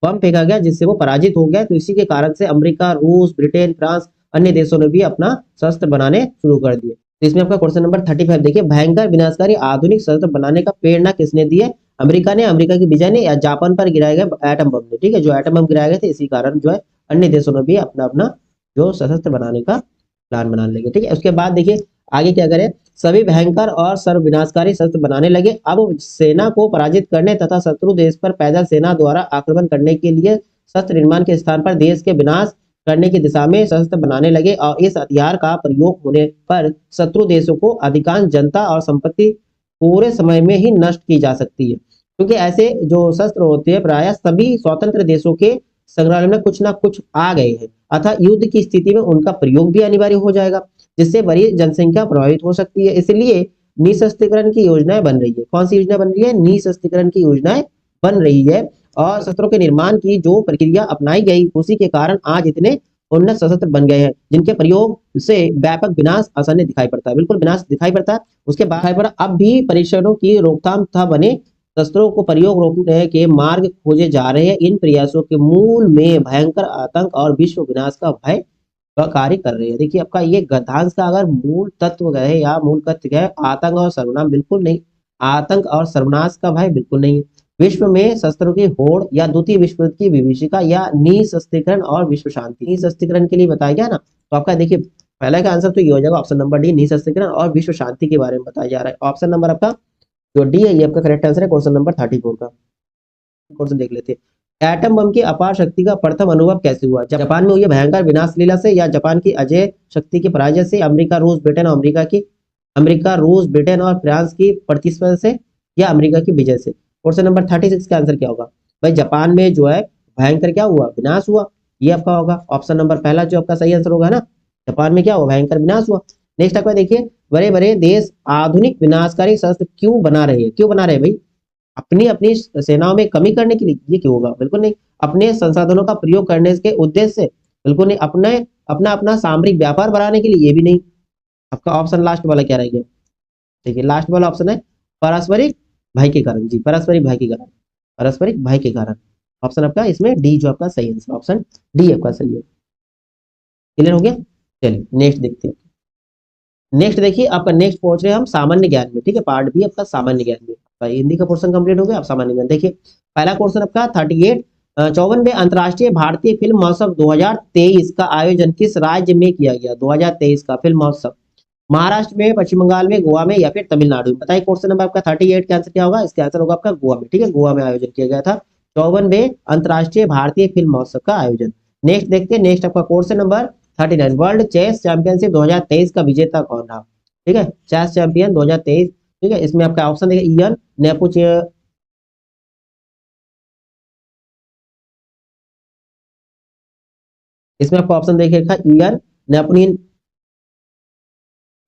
बम फेंका गया जिससे वो पराजित हो गया। तो इसी के कारण से अमेरिका, रूस, ब्रिटेन, फ्रांस अन्य देशों ने भी अपना शस्त्र बनाने शुरू कर दिए। तो इसमें आपका क्वेश्चन नंबर 35 देखिए, भयंकर विनाशकारी आधुनिक शस्त्र बनाने का प्रेरणा किसने दी है। अमेरिका ने, अमेरिका की विजय ने, या जापान पर गिराए गए एटम बम ने। ठीक है, जो एटम बम गिराए गए थे, इसी कारण जो है अन्य देशों ने भी अपना अपना जो सशस्त्र बनाने का प्लान बना लेंगे। ठीक है, उसके बाद देखिए आगे क्या करें, सभी भयंकर और सर्व विनाशकारी शस्त्र बनाने लगे। अब सेना को पराजित करने तथा शत्रु देश पर पैदल सेना द्वारा आक्रमण करने के लिए शस्त्र निर्माण के स्थान पर देश के विनाश करने की दिशा में शस्त्र बनाने लगे। और इस हथियार का प्रयोग होने पर शत्रु देशों को अधिकांश जनता और संपत्ति पूरे समय में ही नष्ट की जा सकती है, क्योंकि ऐसे जो शस्त्र होते हैं प्राय सभी स्वतंत्र देशों के संग्रहालय में कुछ ना कुछ आ गए हैं, अतः युद्ध की स्थिति में उनका प्रयोग भी अनिवार्य हो जाएगा, जिससे बड़ी जनसंख्या प्रभावित हो सकती है। इसलिए निशस्त्रीकरण की योजनाएं बन रही है। कौन सी योजना बन रही है, निशस्त्रीकरण की योजनाएं बन रही है। और शस्त्रों के निर्माण की जो प्रक्रिया अपनाई गई, उसी के कारण आज इतने उन्नत सशस्त्र बन गए हैं, जिनके प्रयोग से व्यापक विनाश आसानी दिखाई पड़ता है। बिल्कुल विनाश दिखाई पड़ता है। उसके बाद दिखाई पड़ा, अब भी परीक्षणों की रोकथाम तथा बने शस्त्रों को प्रयोग रोकने के मार्ग खोजे जा रहे हैं। इन प्रयासों के मूल में भयंकर आतंक और विश्व विनाश का भय का कार्य कर रहे हैं। देखिए आपका ये गद्यांश का अगर मूल तत्व है या मूल तथ्य है, आतंक और सर्वनाश बिल्कुल नहीं, आतंक और सर्वनाश का भय बिल्कुल नहीं है। विश्व में शस्त्रों की होड़ या द्वितीय विश्व युद्ध की विभीषिका या निशस्त्रीकरण और विश्व शांति। निशस्त्रीकरण के लिए बताया गया ना, तो आपका देखिए पहले का आंसर तो ये हो जाएगा ऑप्शन नंबर डी, निशस्त्रीकरण और विश्व शांति के बारे में बताया जा रहा है। ऑप्शन नंबर आपका जो डी है, ये आपका करेक्ट आंसर है क्वेश्चन नंबर 34 का। क्वेश्चन देख लेते हैं, एटम बम की अपार शक्ति का प्रथम अनुभव कैसे हुआ। जापान में हुई भयंकर विनाश लीला से, या जापान की अजय शक्ति की पराजय से, अमेरिका, रूस, ब्रिटेन और अमेरिका, रूस, ब्रिटेन और फ्रांस की प्रतिस्पर्धा से, या अमेरिका की विजय से। क्वेश्चन नंबर 36 का आंसर क्या होगा भाई, जापान में जो है भयंकर क्या हुआ, विनाश हुआ, ये आपका होगा ऑप्शन नंबर पहला जो आपका सही आंसर होगा ना। जापान में क्या हुआ, भयंकर विनाश हुआ। नेक्स्ट आपका देखिए, बड़े बड़े देश आधुनिक विनाशकारी शस्त्र क्यों बना रहे हैं। क्यों बना रहे हैं भाई, अपनी अपनी सेनाओं में कमी करने के लिए। ये क्यों होगा, बिल्कुल नहीं। अपने संसाधनों का प्रयोग करने के उद्देश्य से, बिल्कुल नहीं। अपने अपना अपना सामरिक व्यापार बढ़ाने के लिए, ये भी नहीं। आपका ऑप्शन लास्ट वाला क्या रहेगा, देखिए लास्ट वाला ऑप्शन है पारस्परिक भय के कारण। जी, पारस्परिक भय के कारण, पारस्परिक भय के कारण। ऑप्शन आपका इसमें डी जो आपका सही आंसर, ऑप्शन डी आपका सही है। क्लियर हो गया। चलिए नेक्स्ट देखते हैं। नेक्स्ट देखिए आपका नेक्स्ट पहुंच रहे हैं हम सामान्य ज्ञान में। ठीक है, पार्ट भी आपका सामान्य ज्ञान में। भाई हिंदी का पोर्शन कंप्लीट हो गया, आप सामान्य ज्ञान देखिए। पहला क्वेश्चन आपका 38, 54वें अंतर्राष्ट्रीय भारतीय फिल्म महोत्सव 2023 का आयोजन किस राज्य में किया गया। 2023 का फिल्म महोत्सव महाराष्ट्र में, पश्चिम बंगाल में, गोवा में, या फिर तमिलनाडु में। बताइए क्वेश्चन नंबर आपका 38 का आंसर क्या होगा। इसका आंसर होगा आपका गोवा में। ठीक है, गोवा में आयोजन किया गया था 54वें अंतर्राष्ट्रीय भारतीय फिल्म महोत्सव का आयोजन। नेक्स्ट देखते हैं, नेक्स्ट आपका question number 39, world chess championship 2023 का विजेता कौन रहा। ठीक है, चेस चैंपियन 2023। ठीक है, इसमें आपका ऑप्शन देखिए, इयन नेपुच, इसमें आपको ऑप्शन देखिएगा इयन नेपोलियन,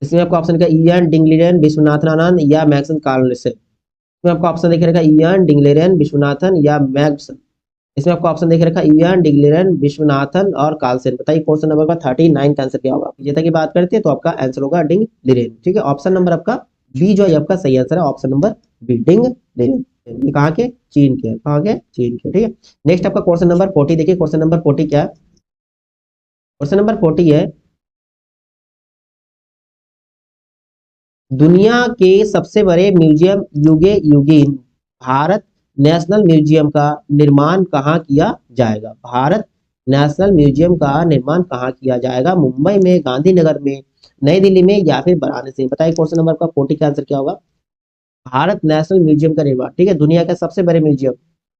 इसमें आपको ऑप्शन क्या, इयन डिंगलियन विश्वनाथन आनंद या मैक्सन कार्लसन। इसमें आपको ऑप्शन देखिए रखा इयन डिंगलियन विश्वनाथन या मैक्सन। इसमें आपको ऑप्शन देखिए रखा इयन डिंगलियन विश्वनाथन और कार्लसन। बताइए क्वेश्चन नंबर का 39 का आंसर क्या होगा। विजेता की बात करते हैं तो आपका आंसर होगा डिंगलियन। ठीक है, ऑप्शन नंबर आपका बी जो है आपका सही आंसर है, ऑप्शन नंबर बी डिंगलियन। ये कहाँ के, चीन के, कहाँ के, चीन के। ठीक है, नेक्स्ट आपका क्वेश्चन नंबर 40 देखिए। क्वेश्चन नंबर 40 क्या है, क्वेश्चन नंबर 40 है दुनिया के सबसे बड़े म्यूजियम युगे युगीन भारत नेशनल म्यूजियम का निर्माण कहाँ किया जाएगा? भारत नेशनल म्यूजियम का निर्माण कहाँ किया जाएगा? मुंबई में, गांधीनगर में, नई दिल्ली में या फिर वाराणसी में? बताइए क्वेश्चन नंबर का 40 का आंसर क्या होगा? भारत नेशनल म्यूजियम का निर्माण, ठीक है, दुनिया का सबसे बड़े म्यूजियम,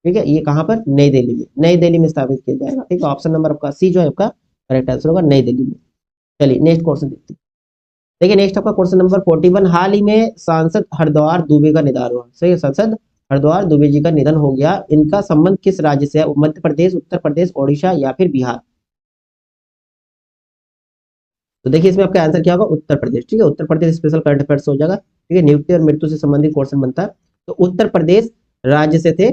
ठीक है, ये कहाँ पर? नई दिल्ली में, नई दिल्ली में स्थापित किया जाएगा, ठीक है। ऑप्शन नंबर आपका सी जो है आपका करेक्ट आंसर होगा, नई दिल्ली में। चलिए नेक्स्ट क्वेश्चन देखते हैं। देखिए नेक्स्ट आपका क्वेश्चन नंबर 41, हाल ही में सांसद हरद्वार दुबे का निधन हुआ, सही है, सांसद हरद्वार दुबे जी का निधन हो गया, इनका संबंध किस राज्य से है? मध्य प्रदेश, उत्तर प्रदेश, ओडिशा या फिर बिहार? तो देखिए इसमें आपका आंसर क्या होगा? उत्तर प्रदेश, ठीक है, Uttar Pradesh special current affairs हो जाएगा, ठीक है, नियुक्ति और मृत्यु से संबंधित क्वेश्चन बनता है, तो उत्तर प्रदेश राज्य से थे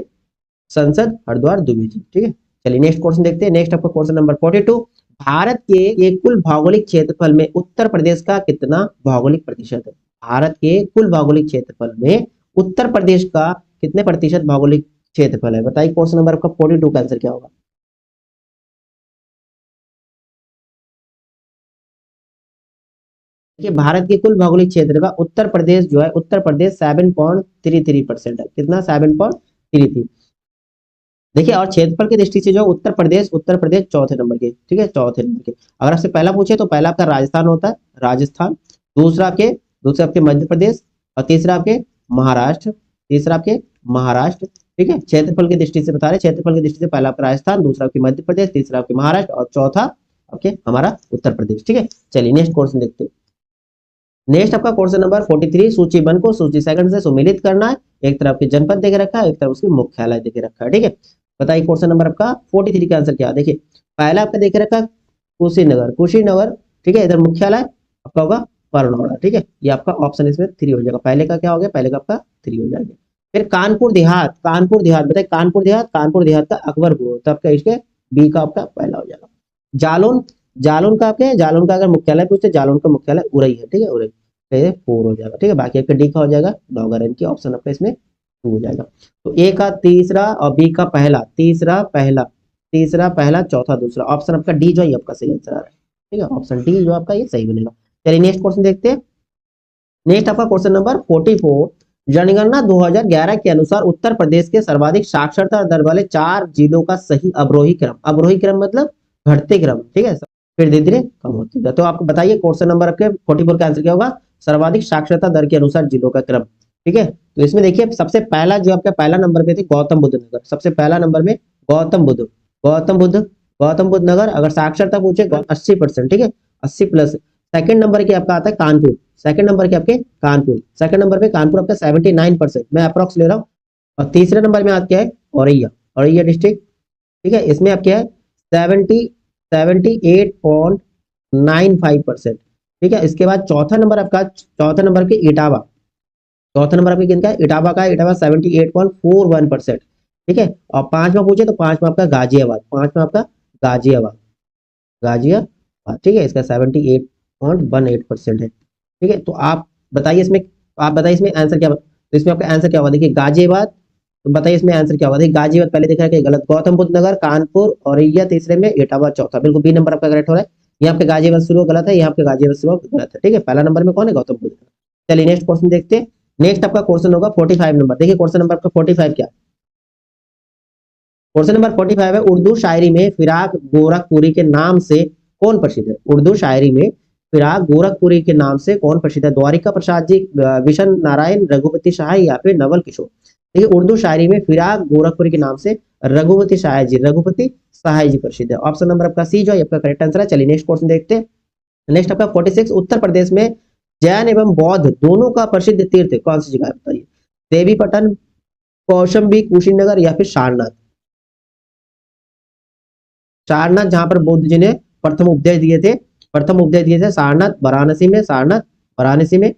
संसद हरद्वार दुबे जी, ठीक है। चलिए नेक्स्ट क्वेश्चन देखते हैं। नेक्स्ट आपका क्वेश्चन नंबर 42, भारत के एक कुल भौगोलिक क्षेत्रफल में उत्तर प्रदेश का कितना भौगोलिक प्रतिशत है? भारत के कुल भौगोलिक क्षेत्रफल में उत्तर प्रदेश का कितने प्रतिशत भौगोलिक क्षेत्रफल है? बताइए क्वेश्चन नंबर आपका 42 का आंसर क्या होगा? देखिए भारत के कुल भौगोलिक क्षेत्र का उत्तर प्रदेश जो है, उत्तर प्रदेश 7.33% है। कितना? 7.33। देखिए और क्षेत्रफल की दृष्टि से जो उत्तर प्रदेश चौथे नंबर के, ठीक है, चौथे नंबर के। अगर आपसे पहला पूछे तो पहला आपका राजस्थान होता है, राजस्थान। दूसरा आपके मध्य प्रदेश, और तीसरा आपके महाराष्ट्र, तीसरा आपके महाराष्ट्र, ठीक है। क्षेत्रफल की दृष्टि से बता रहे, क्षेत्रफल की दृष्टि से पहला आपका राजस्थान, दूसरा आपके मध्य प्रदेश, तीसरा आपके महाराष्ट्र और चौथा आपके हमारा उत्तर प्रदेश, ठीक है। चलिए नेक्स्ट क्वेश्चन देखते हैं। नेक्स्ट आपका क्वेश्चन नंबर 43, सूची 1 को सूची सेकंड से सुमेलित करना है। एक तरफ के जनपद देके रखा है, एक तरफ उसकी मुख्यालय देके रखा है, ठीक है। बताइए क्वेश्चन नंबर आपका 43 का आंसर क्या है? देखिए पहला आपका देखे रखा कुशीनगर, कुशीनगर, ठीक है, इधर मुख्यालय आपका होगा परनौड़ा, ठीक है, ये आपका ऑप्शन इसमें 3 हो जाएगा। पहले का क्या हो गया? पहले का आपका 3 हो जाएगा। फिर कानपुर देहात, कानपुर देहात, बताइए कानपुर देहात, कानपुर देहात का अकबरपुर, तो आपका इसके बी का आपका पहला हो जाएगा। जालौन, जालौन का आपके, जालौन का अगर मुख्यालय पूछते, जालौन का मुख्यालय उरई है, ठीक है, उरई, तो ये 4 हो जाएगा, ठीक है। बाकी आपका डी का हो जाएगा नौगढ़, इनकी ऑप्शन आपका इसमें 2 हो जाएगा। तो ए का तीसरा और बी का पहला, तीसरा पहला, तीसरा पहला, चौथा दूसरा, ऑप्शन आपका डी जो है आपका सही आंसर आ रहा है, ठीक है, ऑप्शन डी जो आपका ये सही बनेगा। चलिए नेक्स्ट क्वेश्चन देखते हैं। नेक्स्ट आपका क्वेश्चन नंबर 44, जनगणना 2011 के अनुसार उत्तर प्रदेश के सर्वाधिक साक्षरता दर वाले 4 जिलों का सही अवरोही क्रम, अवरोही क्रम मतलब घटते क्रम, ठीक है, फिर धीरे धीरे कम होते जाए। तो आपको बताइए क्वेश्चन नंबर आपके 44 का आंसर क्या होगा? सर्वाधिक साक्षरता दर के अनुसार जिलों का क्रम, ठीक है। तो इसमें देखिए सबसे पहला जो आपका पहला नंबर पे थे गौतम बुद्ध नगर, सबसे पहला नंबर में गौतम बुद्ध, गौतम बुद्ध, गौतम बुद्ध नगर। अगर साक्षरता पूछे 80%, ठीक है, 80+। सेकंड नंबर के आपका आता है कानपुर, सेकंड नंबर के आपके कानपुर, सेकंड नंबर पे कानपुर आपका 79%, मैं अप्रॉक्स ले रहा हूँ। और तीसरे नंबर में आपका है औरैया, औरैया डिस्ट्रिक्ट, ठीक है, इसमें आपका है 78.95%, ठीक है। इसके बाद चौथा नंबर आपका, चौथा नंबर के इटावा, चौथा नंबर आपका किनका है? इटावा का, इटावा 78.41%, ठीक है। और पांचवा पूछे तो पांचवा आपका गाजियाबाद, पांचवा आपका गाजियाबाद, गाजियाबाद, ठीक है, इसका 78.18% है, ठीक है। तो आप बताइए इसमें, आप बताइए इसमें आंसर क्या, तो इसमें आपका आंसर क्या होगा? देखिए गाजियाबाद, तो बताइए इसमें आंसर क्या होगा? देखिए गाजियाबाद पहले देखा है कि गलत, गौतम बुद्ध नगर, कानपुर, औरैया तीसरे में, इटावा चौथा, बिल्कुल बी नंबर आपका करेक्ट हो रहा है। यहाँ पे गाजियाबाद शुरू गलत है, यहाँ पे गाजियाबाद शुरू गलत है, ठीक है। पहला नंबर में कौन है? गौतम बुद्ध। चलिए नेक्स्ट क्वेश्चन देखते हैं। नेक्स्ट आपका क्वेश्चन होगा 45 नंबर, देखिए क्वेश्चन नंबर आपका 45 क्या, क्वेश्चन नंबर 45 है, उर्दू शायरी में फिराक गोरखपुरी के नाम से कौन प्रसिद्ध है? उर्दू शायरी में फिराक गोरखपुरी के नाम से कौन प्रसिद्ध है? द्वारिका प्रसाद जी, विशन नारायण, रघुपति सहाय या फिर नवल किशोर? देखिए उर्दू शायरी में फिराक गोरखपुरी के नाम से रघुपति सहाय जी, रघुपति सहाय जी प्रसिद्ध है। ऑप्शन नंबर आपका सी जो है आपका करेक्ट आंसर है। चलिए नेक्स्ट क्वेश्चन देखते हैं। नेक्स्ट आपका 46, उत्तर प्रदेश में जैन एवं बौद्ध दोनों का प्रसिद्ध तीर्थ कौन सी जगह है? बताइए, देवी पटन, कौशंबी, कुशीनगर या फिर सारनाथ? सारनाथ जहां पर बुद्ध जी ने प्रथम उपदेश दिए थे, प्रथम उपदेश दिए थे सारनाथ, वाराणसी में, सारनाथ वाराणसी में,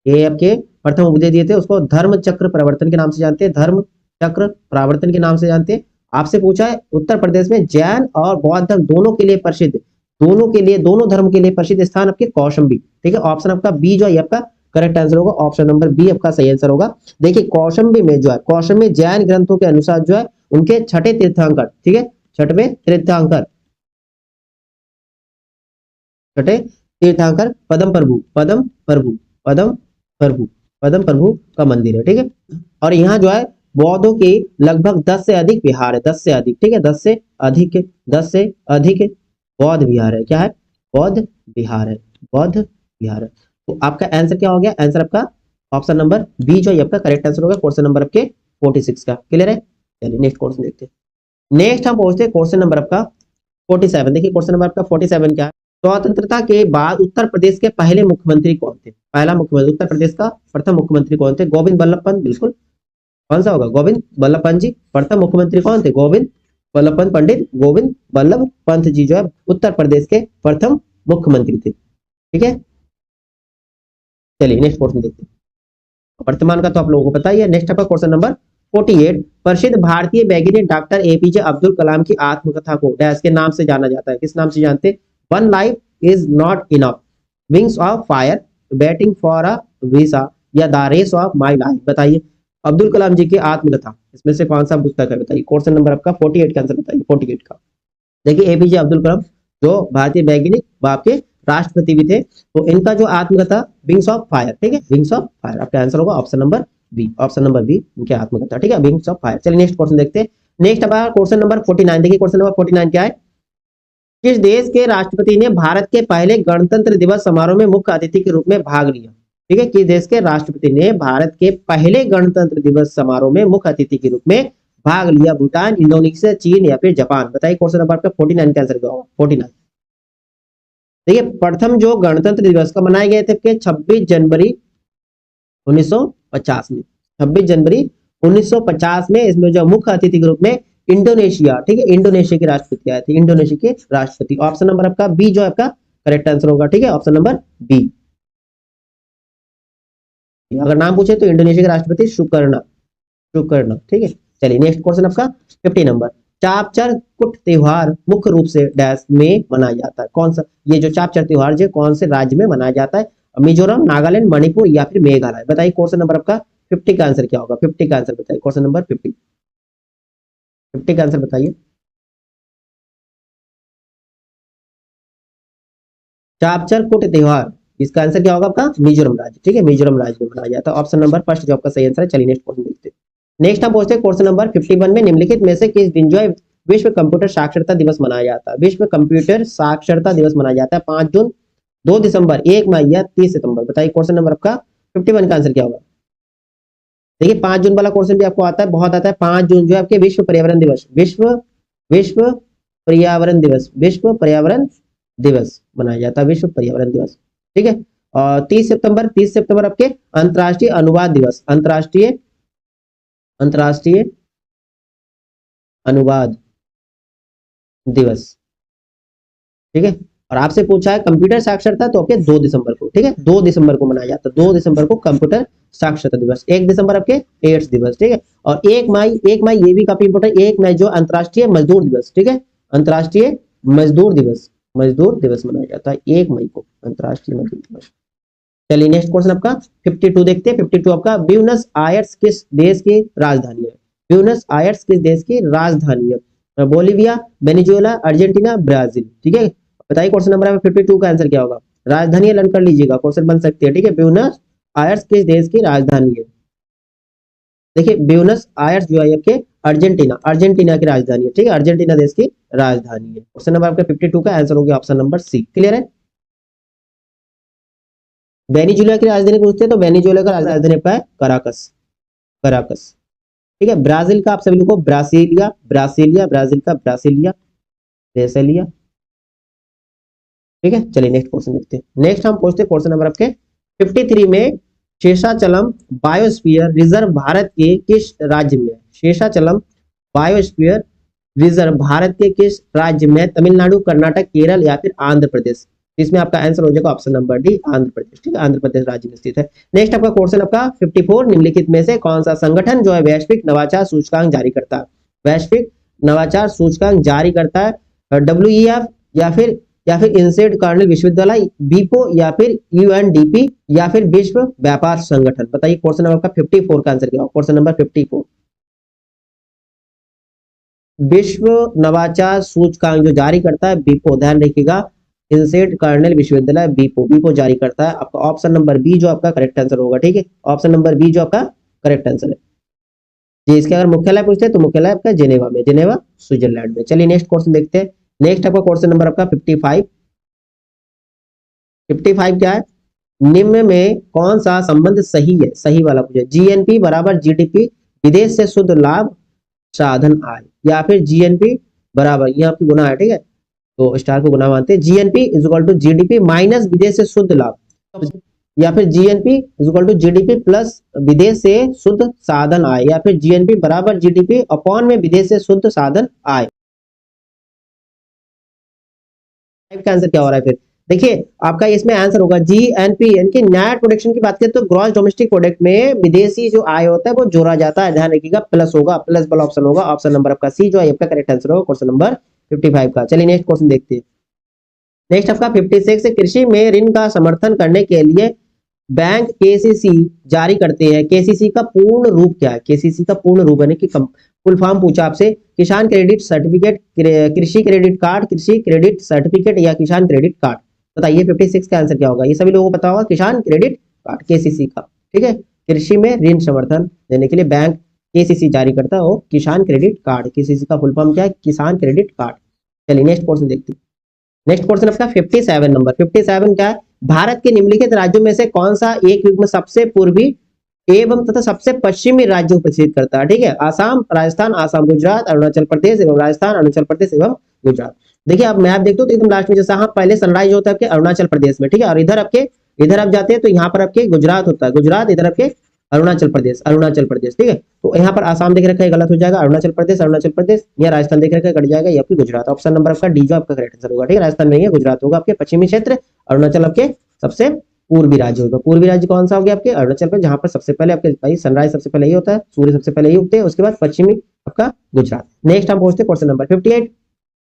ये आपके प्रथम उपदेश दिए थे, उसको धर्म चक्र प्रवर्तन के नाम से जानते हैं, धर्म चक्र प्रवर्तन के नाम से जानते हैं। आपसे पूछा है उत्तर प्रदेश में जैन और बौद्ध धर्म दोनों के लिए प्रसिद्ध, दोनों के लिए, दोनों धर्म के लिए प्रसिद्ध स्थान आपके कौशंबी, ठीक है। ऑप्शन आपका बी जो है आपका करेक्ट आंसर होगा, ऑप्शन नंबर बी आपका सही आंसर होगा। देखिए कौशंबी में जो है, कौशंबी में जैन ग्रंथों के अनुसार जो है उनके छठे तीर्थंकर, ठीक है, छठवें तीर्थंकर, छठे तीर्थंकर पदम प्रभु, पदम प्रभु, पदम प्रभु, पद्म प्रभु का मंदिर है, ठीक है। और यहाँ जो है बौद्धों के लगभग 10 से अधिक विहार है, 10 से अधिक, ठीक है, 10 से अधिक, 10 से अधिक बौद्ध विहार है। क्या है? बौद्ध विहार है, बौद्ध विहार है। तो आपका आंसर क्या हो गया? आंसर आपका ऑप्शन नंबर बी जो है आपका करेक्ट आंसर होगा क्वेश्चन नंबर आपके 46 का। क्लियर है? चलिए नेक्स्ट क्वेश्चन देखते हैं। नेक्स्ट हम पहुंचते हैं क्वेश्चन नंबर आपका 47। देखिए क्वेश्चन नंबर आपका 47 क्या है? स्वतंत्रता के बाद उत्तर प्रदेश के पहले मुख्यमंत्री कौन थे? पहला मुख्यमंत्री उत्तर प्रदेश का प्रथम मुख्यमंत्री कौन थे? गोविंद बल्लभ पंत, बिल्कुल। कौन सा होगा? गोविंद बल्लभ पंत जी। प्रथम मुख्यमंत्री कौन थे? गोविंद बल्लभ पंत, पंडित गोविंद बल्लभ पंत जी जो है उत्तर प्रदेश के प्रथम मुख्यमंत्री थे। ठीक है, चलिए नेक्स्ट क्वेश्चन देखते हैं। वर्तमान का तो आप लोगों को पता ही है। नेक्स्ट आपका क्वेश्चन नंबर 48। प्रसिद्ध भारतीय वैज्ञानिक डॉक्टर एपीजे अब्दुल कलाम की आत्मकथा को डैश के नाम से जाना जाता है? किस नाम से जानते हैं? One life is not enough, wings of fire, batting for a visa, या the race of my life. बताइए अब्दुल कलाम जी की आत्मकथा इसमें से कौन सा पुस्तक है? बताइए। क्वेश्चन नंबर आपका 48 का आंसर बताइए, 48 का। देखिए एपीजे अब्दुल कलाम जो भारतीय वैज्ञानिक व आपके राष्ट्रपति भी थे, तो इनका जो आत्मकथा विंग्स ऑफ फायर, ठीक है, विंग्स ऑफ फायर आपका आंसर होगा option number B, option number B इनकी आत्मकथा, ठीक है, विंग्स ऑफ फायर। चलिए नेक्स्ट क्वेश्चन देखते हैं। नेक्स्ट अब क्वेश्चन नंबर 49। देखिए क्वेश्चन नंबर 49 क्या है? किस देश के राष्ट्रपति ने भारत के पहले गणतंत्र दिवस समारोह में मुख्य अतिथि के रूप में भाग लिया? ठीक है, किस देश के राष्ट्रपति ने भारत के पहले गणतंत्र दिवस समारोह में मुख्य अतिथि के रूप में भाग लिया? भूटान, इंडोनेशिया, चीन या फिर जापान। बताइए क्वेश्चन नंबर आपका 49 का आंसर क्या होगा? 49। देखिए प्रथम जो गणतंत्र दिवस का मनाए गए थे 26 जनवरी 1950 में, 26 जनवरी 1950 में इसमें जो मुख्य अतिथि के रूप में इंडोनेशिया, ठीक है, इंडोनेशिया के राष्ट्रपति आए थे, इंडोनेशिया के राष्ट्रपति। ऑप्शन नंबर आपका बी जो है आपका करेक्ट आंसर होगा, ठीक है, ऑप्शन नंबर बी। अगर नाम पूछे तो इंडोनेशिया के राष्ट्रपति सुकर्णा, सुकर्णा, ठीक है। चलिए नेक्स्ट क्वेश्चन आपका 50 नंबर। चापचर कुट त्योहार मुख्य रूप से डैश में मनाया जाता है? कौन सा ये जो चापचर त्योहार जो कौन से राज्य में मनाया जाता है? मिजोरम, नागालैंड, मणिपुर या फिर मेघालय। बताइए क्वेश्चन नंबर आपका 50 का आंसर क्या होगा? 50 का आंसर बताइए, क्वेश्चन नंबर 50, 50 का आंसर बताइए। चापचर कुट त्योहार, इसका आंसर क्या होगा आपका? मिजोरम राज्य, ठीक है, मिजोरम राज्य में मनाया जाता है। ऑप्शन नंबर फर्स्ट जो आपका सही आंसर है। चलिए नेक्स्ट क्वेश्चन देखते हैं। नेक्स्ट हम पहुंचते हैं क्वेश्चन नंबर 51 में। निम्नलिखित में से किस दिन जो है विश्व कंप्यूटर साक्षरता दिवस मनाया जाता है? विश्व कंप्यूटर साक्षरता दिवस मनाया जाता है 5 जून, 2 दिसंबर, 1 मई या 30 सितंबर। बताइए क्वेश्चन नंबर आपका 51 का आंसर क्या होगा? देखिए 5 जून वाला क्वेश्चन भी आपको आता है, बहुत आता है। 5 जून जो है आपके विश्व पर्यावरण दिवस, विश्व विश्व पर्यावरण दिवस, विश्व पर्यावरण दिवस मनाया जाता है, विश्व पर्यावरण दिवस, ठीक है। और 30 सितंबर, 30 सितंबर आपके अंतर्राष्ट्रीय अनुवाद दिवस, अंतर्राष्ट्रीय अंतर्राष्ट्रीय अनुवाद दिवस, ठीक है। और आपसे पूछा है कंप्यूटर साक्षरता, तो आपके 2 दिसंबर को, ठीक है, 2 दिसंबर को मनाया जाता है, 2 दिसंबर को कंप्यूटर साक्षरता दिवस। 1 दिसंबर आपके एड्स दिवस, ठीक है। और 1 मई, 1 मई ये भी काफी इंपोर्टेंट, 1 मई जो अंतर्राष्ट्रीय मजदूर दिवस, ठीक है, अंतर्राष्ट्रीय मजदूर दिवस, मजदूर दिवस मनाया जाता है 1 मई को, अंतर्राष्ट्रीय मजदूर दिवस। चलिए नेक्स्ट क्वेश्चन आपका 52 देखते हैं। 52 आपका ब्यूनस आयर्स किस देश की राजधानी है? ब्यूनस आयर्स किस देश की राजधानी है? बोलिविया, वेनेजुएला, अर्जेंटीना, ब्राजील, ठीक है। बताइए क्वेश्चन नंबर 52 का आंसर क्या होगा? राजधानी लर्न कर लीजिएगा, क्वेश्चन बन सकते हैं, ठीक है। ब्यूनस आयर्स किस देश की राजधानी है? देखिए ब्यूनस आयर्स जो है आपके अर्जेंटीना, अर्जेंटीना की राजधानी है, ठीक है, अर्जेंटीना देश की राजधानी है। क्वेश्चन नंबर आपका 52 का आंसर हो गया ऑप्शन नंबर सी। क्लियर है? वेनेजुएला की राजधानी पूछते हैं तो वेनेजुएला का राजधानी आपका है कराकस, कराकस, ठीक है। ब्राजील का आप सभी लोगों को ब्रासीलिया, ब्रासीलिया, ब्राजील का ब्रासीलिया, ब्रासीलिया, ठीक है। चलिए नेक्स्ट क्वेश्चन देखते हैं। नेक्स्ट हम पूछते हैं क्वेश्चन नंबर आपके 53 में। शेषाचलम बायोस्फीयर रिजर्व भारत के किस राज्य में है? शेषाचलम बायोस्फीयर रिजर्व भारत के किस राज्य में? तमिलनाडु, कर्नाटक, केरल या फिर आंध्र प्रदेश। इसमें आपका आंसर हो जाएगा option number D, Andhra Pradesh, ठीक है, आंध्र प्रदेश राज्य में स्थित है। नेक्स्ट आपका क्वेश्चन आपका 54। निम्नलिखित में से कौन सा संगठन जो है वैश्विक नवाचार सूचकांक जारी करता है? वैश्विक नवाचार सूचकांक जारी करता है WEF या फिर इंसेड कार्नेल विश्वविद्यालय, बीपो या फिर UNDP या फिर विश्व व्यापार संगठन। बताइए क्वेश्चन नंबर आपका 54 का आंसर क्या होगा? Question number 54। विश्व नवाचार सूचकांक जो जारी करता है बीपो, ध्यान रखिएगा, इंसेट कर्नेल विश्वविद्यालय बीपो जारी करता है। आपका ऑप्शन नंबर बी जो आपका करेक्ट आंसर होगा, ठीक है, ऑप्शन नंबर बी जो आपका करेक्ट आंसर है। जी, इसके अगर मुख्यालय पूछते हैं तो मुख्यालय आपका जेनेवा में, जेनेवा स्विट्जरलैंड में। चलिए नेक्स्ट क्वेश्चन देखते हैं। नेक्स्ट आपका क्वेश्चन नंबर आपका 55। 55 क्या है, निम्न में कौन सा संबंध सही है, सही वाला पूछे। जीएनपी बराबर जीडीपी विदेश से शुद्ध लाभ साधन आय, या फिर जीएनपी बराबर, ये आपकी गुना है, ठीक है, तो स्टार को गुना मानते हैं, GNP is equal to GDP minus विदेश से शुद्ध लाभ, या फिर GNP is equal to GDP plus विदेश से शुद्ध साधन आय, या फिर जीएनपी बराबर जीडीपी अपॉन में विदेश से शुद्ध साधन आय। का आंसर क्या हो रहा है फिर, देखिए आपका इसमें आंसर होगा जीएनपी, यानी कि नेट प्रोडक्शन की बात करें तो ग्रॉस डोमेस्टिक प्रोडक्ट में विदेशी जो आय होता है वो जोड़ा जाता है, ध्यान रखिएगा, प्लस होगा, प्लस वाला ऑप्शन होगा, ऑप्शन नंबर आपका सी जो है आपका करेक्ट आंसर होगा क्वेश्चन नंबर 55 का। चलिए नेक्स्ट क्वेश्चन देखते हैं। नेक्स्ट आपका 56, कृषि में ऋण का समर्थन करने के लिए बैंक केसीसी जारी करते हैं। केसीसी का पूर्ण रूप क्या है, केसीसी का पूर्ण रूप यानी कि फुल फॉर्म पूछा आपसे, किसान क्रेडिट सर्टिफिकेट, कृषि क्रेडिट कार्ड, कृषि क्रेडिट सर्टिफिकेट या किसान क्रेडिट कार्ड, बताइए 56 का आंसर क्या होगा। ये सभी लोगों को पता होगा, किसान क्रेडिट कार्ड केसीसी का, ठीक है, कृषि में ऋण समर्थन देने के लिए बैंक केसीसी जारी करता है, वो किसान क्रेडिट कार्ड, केसीसी का फुल फॉर्म क्या है, किसान क्रेडिट कार्ड। चलिए नेक्स्ट क्वेश्चन देखते हैं। नेक्स्ट क्वेश्चन आपका 57 नंबर, 57 क्या है, भारत के निम्नलिखित राज्यों में से कौन सा एक युग में सबसे पूर्वी एवं तथा सबसे पश्चिमी राज्यों को प्रदर्शित करता है, ठीक है, आसाम, राजस्थान, आसाम, गुजरात, अरुणाचल प्रदेश एवं राजस्थान, अरुणाचल प्रदेश एवं गुजरात। देखिए आप मैप देखते हो तो एकदम लास्ट में जैसा पहले सनराइज होता है आपके अरुणाचल प्रदेश में, ठीक है, और इधर आप जाते हैं तो यहाँ पर आपके गुजरात होता है, गुजरात, इधर आपके अरुणाचल प्रदेश, अरुणाचल प्रदेश, ठीक है, तो यहाँ पर आसाम देख रखा है, गलत हो जाएगा, अरुणाचल प्रदेश, अरुणाचल प्रदेश, या राजस्थान देख रखा है, कट जाएगा, ये आपकी गुजरात, ऑप्शन नंबर आपका डी जो आपका करेक्ट आंसर होगा, ठीक है, राजस्थान नहीं है, गुजरात होगा आपके पश्चिमी क्षेत्र, अरुणाचल आपके सबसे पूर्वी राज्य होगा। पूर्वी राज्य कौन सा हो गया आपके, अरुणाचल प्रदेश, जहां पर सबसे पहले आपके भाई सनराइज सबसे पहले ही होता है, सूर्य सबसे पहले ही उगते हैं, उसके बाद पश्चिमी आपका गुजरात। नेक्स्ट हम पहुंचते हैं क्वेश्चन नंबर 58,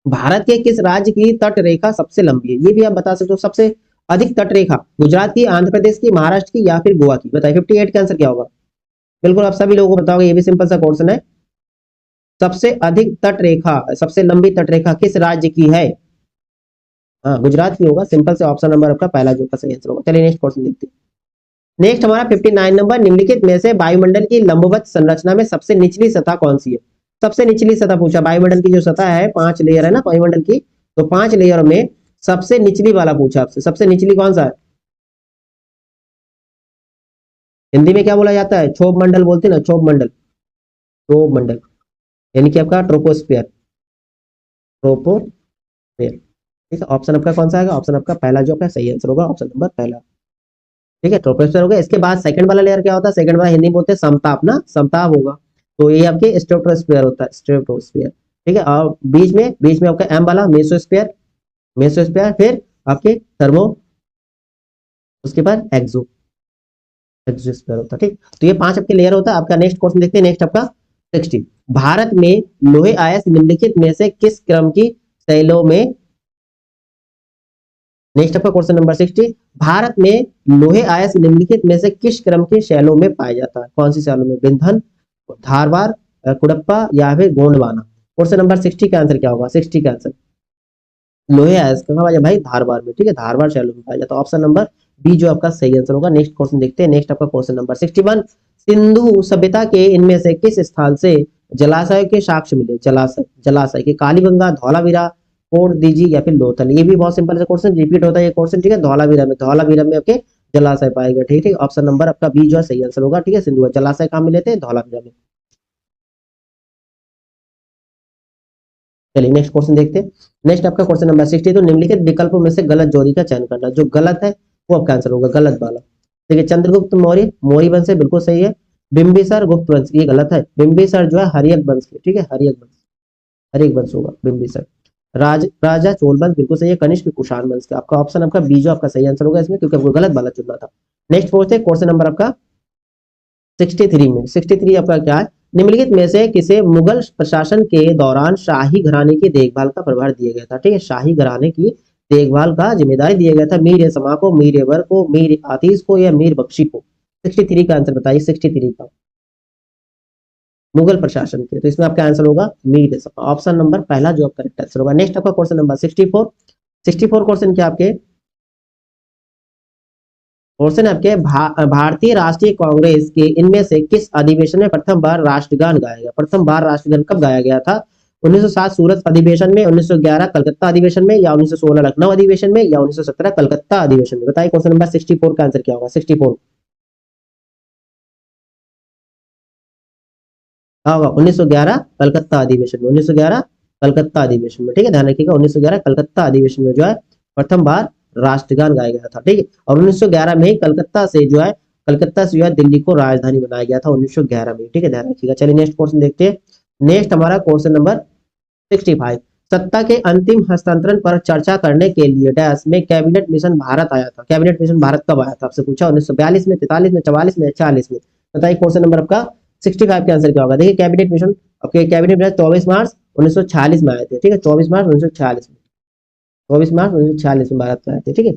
भारत के किस राज्य की तट रेखा सबसे लंबी है, ये भी आप बता सकते हो, सबसे अधिक तट रेखा गुजरात की, आंध्र प्रदेश की, महाराष्ट्र की, या फिर गोवा की, बताइए 58 का आंसर क्या होगा। बिल्कुल आप सभी लोगों को बताओगे, ये भी सिंपल सा क्वेश्चन है, सबसे अधिक तट रेखा, सबसे लंबी तट रेखा किस राज्य की है, हाँ गुजरात की होगा, सिंपल से ऑप्शन नंबर आपका पहला जो का सही आंसर होगा। चलिए नेक्स्ट क्वेश्चन देखते हैं। नेक्स्ट हमारा 59 नंबर, निम्नलिखित में से वायुमंडल की लंबवत संरचना में सबसे निचली सतह कौन सी है, सबसे निचली सतह पूछा, वायुमंडल की जो सतह है 5 लेयर है ना वायुमंडल की, तो 5 लेयर में सबसे निचली वाला पूछा आपसे, सबसे निचली कौन सा है, हिंदी में क्या बोला जाता है, क्षोभ मंडल बोलते हैं ना, क्षोभ मंडल, क्षोभ मंडल, यानी कि आपका ट्रोपोस्फियर, ट्रोपोस्फियर, ठीक है, ऑप्शन आपका कौन सा आएगा, ऑप्शन आपका पहला जो आपका सही आंसर होगा, ऑप्शन नंबर पहला, ठीक है, ट्रोपोस्फियर हो गया। इसके बाद सेकंड वाला लेयर क्या होता है, सेकंड वाला हिंदी में बोलते हैं समताप ना, समताप होगा, तो ये आपके स्ट्रेटोस्फियर होता है, स्ट्रेटोस्फियर, ठीक है, और बीच में आपका एम वाला मेसोस्फियर, मेसोस्फियर, फिर आपके थर्मो, उसके बाद एक्सोस्फियर होता है, ठीक, तो ये 5 आपके लेयर होता है आपका। नेक्स्ट क्वेश्चन देखते हैं, नेक्स्ट आपका 60, भारत में लोहे अयस्क निम्नलिखित में से किस क्रम की शैलों में, नेक्स्ट आपका क्वेश्चन नंबर 60, भारत में लोहे अयस्क निम्नलिखित में से किस क्रम के शैलों में पाया जाता है, कौन सी शैलों में, बिंधन, धारवार, कुडप्पा, या फिर गोंडवाना। क्वेश्चन नंबर 60 का आंसर क्या होगा, 60 का आंसर लोहे अयस्क कहाँ पाया भाई, धारवार में, ठीक है, धारवार शैलों में पाया जाता है, ऑप्शन नंबर बी जो आपका सही आंसर होगा। नेक्स्ट क्वेश्चन देखते हैं, नेक्स्ट आपका क्वेश्चन नंबर 61, सिंधु सभ्यता के इनमें से किस स्थान से जलाशय के साक्ष्य मिले, जलाशय के, कालीगंगा, धौलावीरा, कोट दीजी, या फिर लोथल, ये भी बहुत सिंपल सा क्वेश्चन रिपीट होता है ये क्वेश्चन, ठीक है, धौलावीरा में आपके जलाशय पाएगा, ठीक है, ऑप्शन नंबर आपका बी जो है सही आंसर होगा, ठीक है, सिंधु जलाशय कहाँ मिले थे, धौलावीरा में। चलिए नेक्स्ट क्वेश्चन देखते हैं। नेक्स्ट आपका क्वेश्चन नंबर 60, तो निम्नलिखित विकल्पों में से गलत जोड़ी का चयन करना, जो गलत है वो आपका आंसर होगा, गलत वाला, देखिए, चंद्रगुप्त मौर्य मौर्य वंश है, बिल्कुल सही है, बिंबिसार गुप्त वंश, ये गलत है, बिंबिसार जो है हर्यक वंश के, ठीक है, हर्यक वंश होगा बिंबिसार, राजा चोल वंश बिल्कुल सही है, कनिष्क कुषाण वंश का, आपका ऑप्शन आपका बी जो आपका सही आंसर होगा इसमें, क्योंकि आपको गलत वाला चुनना था। नेक्स्ट पहुंचते हैं क्वेश्चन नंबर आपका 63 में, 63 आपका क्या है, निम्नलिखित में से किसे मुगल प्रशासन के दौरान शाही घराने की देखभाल का प्रभार दिया गया था, ठीक है, शाही घराने की देखभाल का जिम्मेदारी दिया गया था, मीर समा को, मीर वर को, मीर आतिश को, या मीर बख्शी को। 63 का आंसर बताइए, 63 का मुगल प्रशासन के, तो इसमें आपका आंसर होगा मीर समा, ऑप्शन नंबर पहला जो आपका करेक्ट आंसर होगा। नेक्स्ट आपका क्वेश्चन नंबर 64, 64 क्वेश्चन क्या आपके क्वेश्चन आपके भारतीय राष्ट्रीय कांग्रेस के इनमें से किस अधिवेशन में प्रथम बार राष्ट्रगान गाया गया? प्रथम बार राष्ट्रगान कब गाया गया था? 1907 सूरत अधिवेशन में, 1911 कलकत्ता अधिवेशन में, या 1916 लखनऊ अधिवेशन में, या 1917 कलकत्ता अधिवेशन में? बताइए क्वेश्चन नंबर 64 का आंसर क्या होगा? 64 हाँ होगा 1911 कलकत्ता अधिवेशन में, 1911 कलकत्ता अधिवेशन में। ठीक है, ध्यान रखिएगा 1911 कलकत्ता अधिवेशन में जो है प्रथम बार राष्ट्रगान गाया गया था। ठीक है, और 1911 में ही कलकत्ता से जो है दिल्ली को राजधानी बनाया गया था 1911 में। ठीक है, ध्यान रखिएगा। चलिए नेक्स्ट क्वेश्चन देखते हैं। नेक्स्ट हमारा क्वेश्चन नंबर 65। सत्ता के अंतिम हस्तांतरण पर चर्चा करने के लिए डैश में कैबिनेट मिशन भारत आया था? कैबिनेट मिशन भारत कब आया था? आपसे पूछा 1942 में, 43 में, 44 में, 40 में? बताइए क्वेश्चन नंबर आपका 65 का आंसर क्या होगा? देखिए कैबिनेट मिशन आपके कैबिनेट मिशन 24 मार्च 1946 में आए थे। ठीक है, 24 मार्च 1946 में, 24 मार्च 1946 में भारत में आए थे। ठीक है,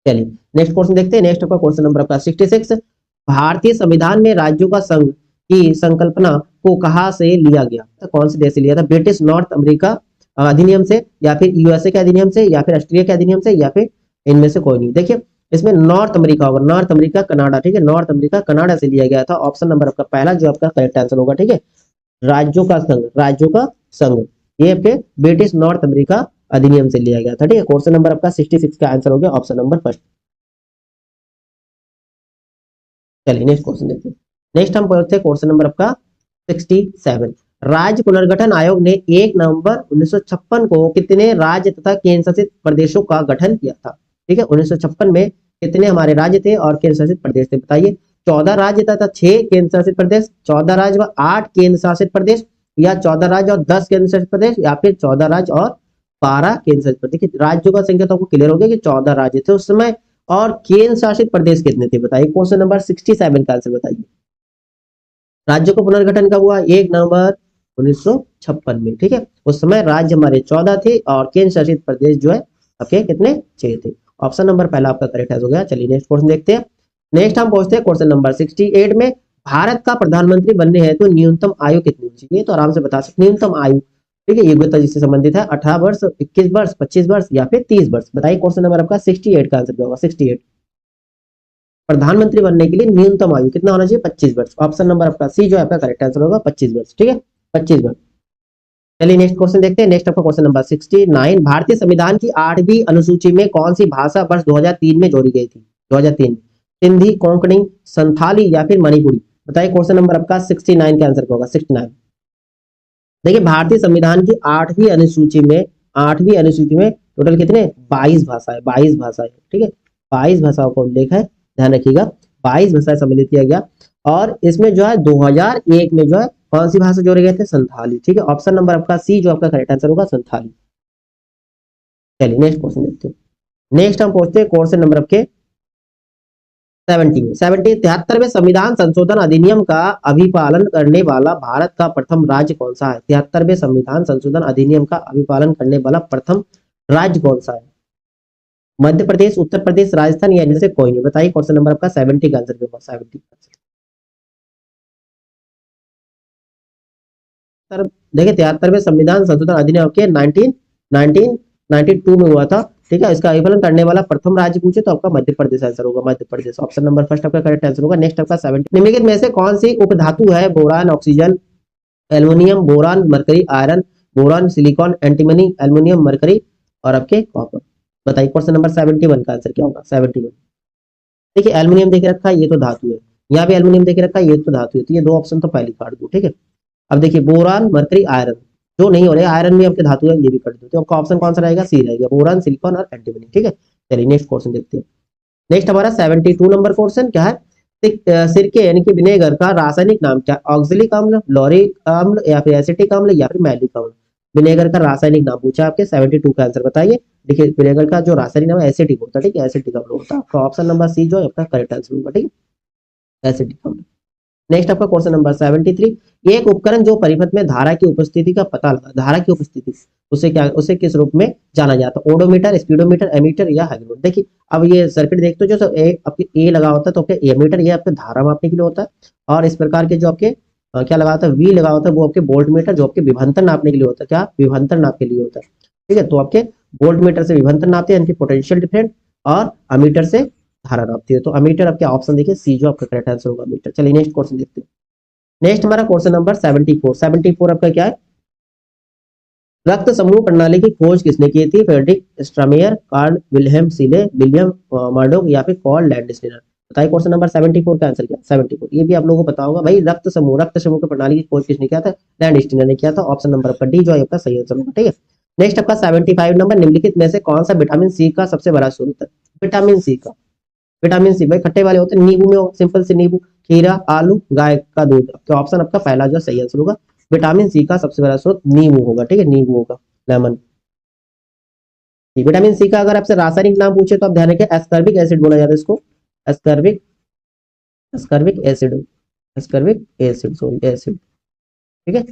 चलिए नेक्स्ट क्वेश्चन देखते हैं। नेक्स्ट आपका क्वेश्चन नंबर आपका 66। भारतीय संविधान में राज्यों का संघ की संकल्पना को कहां से लिया गया? तो कौन से देश से लिया था? ब्रिटिश नॉर्थ अमेरिका अधिनियम से, या फिर यूएसए के अधिनियम से, या फिर ऑस्ट्रेलिया के अधिनियम से, या फिर इनमें से कोई नहीं? देखिए इसमें नॉर्थ अमेरिका होगा, नॉर्थ अमेरिका कनाडा। ठीक है, नॉर्थ अमेरिका कनाडा से लिया गया था। ऑप्शन नंबर आपका पहला जो आपका करेक्ट आंसर होगा। ठीक है, राज्यों का संघ, राज्यों का संघ, ये आपके ब्रिटिश नॉर्थ अमेरिका अधिनियम से लिया गया था। ठीक है, क्वेश्चन नंबर आपका 66 का आंसर हो गया ऑप्शन नंबर फर्स्ट। चलिए नेक्स्ट क्वेश्चन देखते हैं। नेक्स्ट हम पढ़ते हैं क्वेश्चन नंबर आपका 67। राज्य पुनर्गठन आयोग ने 1 नवंबर 1956 को कितने राज्य तथा केंद्र शासित प्रदेशों का गठन किया था? ठीक है, 1956 में कितने हमारे राज्य थे और केंद्र शासित प्रदेश थे? बताइए 14 राज्य तथा 6 केंद्र शासित प्रदेश, 14 राज्य व 8 केंद्र शासित प्रदेश, या 14 राज्य और 10 केंद्र शासित प्रदेश, या फिर 14 राज्य और 12 केंद्र शासित प्रदेश? राज्यों का संख्या तो आपको क्लियर हो गया कि 14 राज्य थे उस समय, और केंद्र शासित प्रदेश कितने थे? बताइए क्वेश्चन नंबर 67 का आंसर बताइए। राज्यों का पुनर्गठन कब हुआ? 1 नवंबर 1956 में। ठीक है, उस समय राज्य हमारे 14 थे और केंद्र शासित प्रदेश जो है आपके कितने? 6 थे। ऑप्शन नंबर पहला आपका करेक्ट हो गया। चलिए नेक्स्ट क्वेश्चन देखते हैं। नेक्स्ट हम पहुंचते हैं क्वेश्चन नंबर 68 में। भारत का प्रधानमंत्री बनने हेतु न्यूनतम आयु कितनी होनी चाहिए? तो आराम से बता सकते न्यूनतम आयु। ठीक है, योग्यता जिससे संबंधित है 18 वर्ष, 21 वर्ष, 25 वर्ष, या फिर 30 वर्ष? बताइए क्वेश्चन नंबर आपका 68 का आंसर क्या होगा? 68 प्रधानमंत्री बनने के लिए न्यूनतम आयु कितना होना चाहिए? 25 वर्ष। ऑप्शन नंबर आपका सी जो आपका करेक्ट आंसर होगा 25 वर्ष। ठीक है, 25 वर्ष। चलिए नेक्स्ट क्वेश्चन देखते हैं। नेक्स्ट आपका क्वेश्चन नंबर 69। भारतीय संविधान की 8वीं अनुसूची में कौन सी भाषा वर्ष 2003 में जोड़ी गई थी? 2003 में सिंधी, कोंकणी, संथाली, या फिर मणिपुरी? बताइए क्वेश्चन नंबर आपका 69 का आंसर होगा 69। देखिए भारतीय संविधान की 8वीं अनुसूची में, 8वीं अनुसूची में टोटल कितने? 22 भाषाएं, 22 भाषाएं। ठीक है, 22 भाषाओं का उल्लेख है, ध्यान रखिएगा 22 भाषाएं सम्मिलित किया गया। और इसमें जो है 2001 में जो है कौन सी भाषा जोड़े गए थे? संथाली। ठीक है, ऑप्शन नंबर आपका सी जो आपका करेक्ट आंसर होगा संथाली। चलिए नेक्स्ट क्वेश्चन देखते हैं। नेक्स्ट हम पहुंचते हैं क्वेश्चन नंबर आपके 73वें संविधान संशोधन अधिनियम का अभिपालन करने वाला भारत का प्रथम राज्य कौन सा है? 73वें संविधान संशोधन अधिनियम का अभिपालन करने वाला प्रथम राज्य कौन सा है? मध्य प्रदेश, उत्तर प्रदेश, राजस्थान, या इनमें से कोई नहीं? बताइए क्वेश्चन नंबर आपका 70 का आंसर क्या होगा? 70 का आंसर। देखिए 73वें संविधान संशोधन अधिनियम के 1992 में हुआ था। ठीक है, इसका अभिपालन करने वाला प्रथम राज्य पूछे तो आपका मध्य प्रदेश आंसर होगा, Madhya Pradesh. Option number first आपका करेक्ट आंसर होगा। नेक्स्ट आपका 70। निम्नलिखित में से कौन सी उपधातु है? Boron, oxygen, aluminium, boron, mercury, iron, boron, silicon, antimony, aluminium, mercury, और आपके कॉपर? बताइए क्वेश्चन नंबर 71 का आंसर क्या होगा? 71। देखिए एल्युमिनियम देखे रखा है, ये तो धातु है। यहाँ भी एल्युमिनियम देखे रखा है, ये तो धातु है। तो ये दो ऑप्शन तो पहले काट दो। ठीक है, अब देखिए बोरान, मरकरी, आयरन जो नहीं हो रहे, आयरन भी आपके धातु है, ये भी कर दो। तो आपका ऑप्शन कौन सा रहेगा? सी रहेगा, बोरान, सिलिकॉन और एंटीमनी। ठीक है, चलिए नेक्स्ट क्वेश्चन देखते हैं। नेक्स्ट हमारा 72 नंबर क्वेश्चन क्या है? सिरके यानी कि विनेगर का रासायनिक नाम क्या? ऑक्जेलिक अम्ल, लॉरिक अम्ल, या फिर एसिटिक अम्ल, या फिर मैलिक अम्ल? विनेगर का रासायनिक नाम पूछा आपके 72 का आंसर बताइए। देखिए विनेगर का जो रासायनिक नाम है एसिटिक होता है। ठीक है, एसिटिक अम्ल होता है। आपका ऑप्शन नंबर सी जो है आपका करेक्ट आंसर होगा। ठीक है, एसिटिक अम्ल। नेक्स्ट आपका क्वेश्चन नंबर 73। एक उपकरण जो परिपथ में धारा की उपस्थिति का पता लगा, धारा की उपस्थिति उसे क्या, उसे किस रूप में जाना जाता है? ओडोमीटर, स्पीडोमीटर, एमीटर, या हाइग्रोमीटर? देखिए अब ये सर्किट देखते हो, जो आपके ए लगा होता है तो आपके एमीटर ये आपके धारा मापने के लिए होता है, और इस प्रकार के जो आपके क्या लगा होता है, वी लगा होता है, वो आपके वोल्टमीटर जो आपके विभवांतर नापने के लिए होता है। क्या? विभवांतर नाप के लिए होता है। ठीक है, तो आपके वोल्ट मीटर से विभवांतर नापती है, यानी कि पोटेंशियल डिफरेंट, और अमीटर से धारा नापती है। तो अमीटर आपके ऑप्शन देखिए सी जो आपका करेक्ट आंसर होगा अमीटर। चलिए नेक्स्ट क्वेश्चन देखते हैं। नेक्स्ट हमारा क्वेश्चन नंबर 74। 74 आपका क्या है? रक्त समूह प्रणाली की खोज किसने की थी? Frederick Stromeyer, Karl Wilhelm Scheele, William Murdoch या फिर कॉल लैंडस्टीनर। बताइए क्वेश्चन नंबर 74 का आंसर क्या? 74 ये भी आप लोगों को पता होगा भाई। रक्त समूह की प्रणाली की खोज किसने किया था? लैंडस्टीनर ने किया था। ऑप्शन नंबर आपका डी जो है आपका सही आंसर होगा। ठीक है, नेक्स्ट आपका 75 नंबर, निम्नलिखित में से कौन सा विटामिन सी का सबसे बड़ा स्रोत है? विटामिन सी का, विटामिन सी भाई खट्टे वाले होते हैं, नींबू में हो, सिंपल से नींबू, खीरा, आलू, गाय का दूध। तो ऑप्शन आपका पहला जो सही आंसर होगा, विटामिन सी का सबसे बड़ा स्रोत नींबू होगा। ठीक है, नींबू होगा, लेमन। विटामिन सी का अगर आपसे रासायनिक नाम पूछे तो आप ध्यान रखें, एस्कर्बिक एसिड बोला जाता है इसको। Ascorbic, ascorbic acid, ascorbic acid, sorry acid. ठीक है,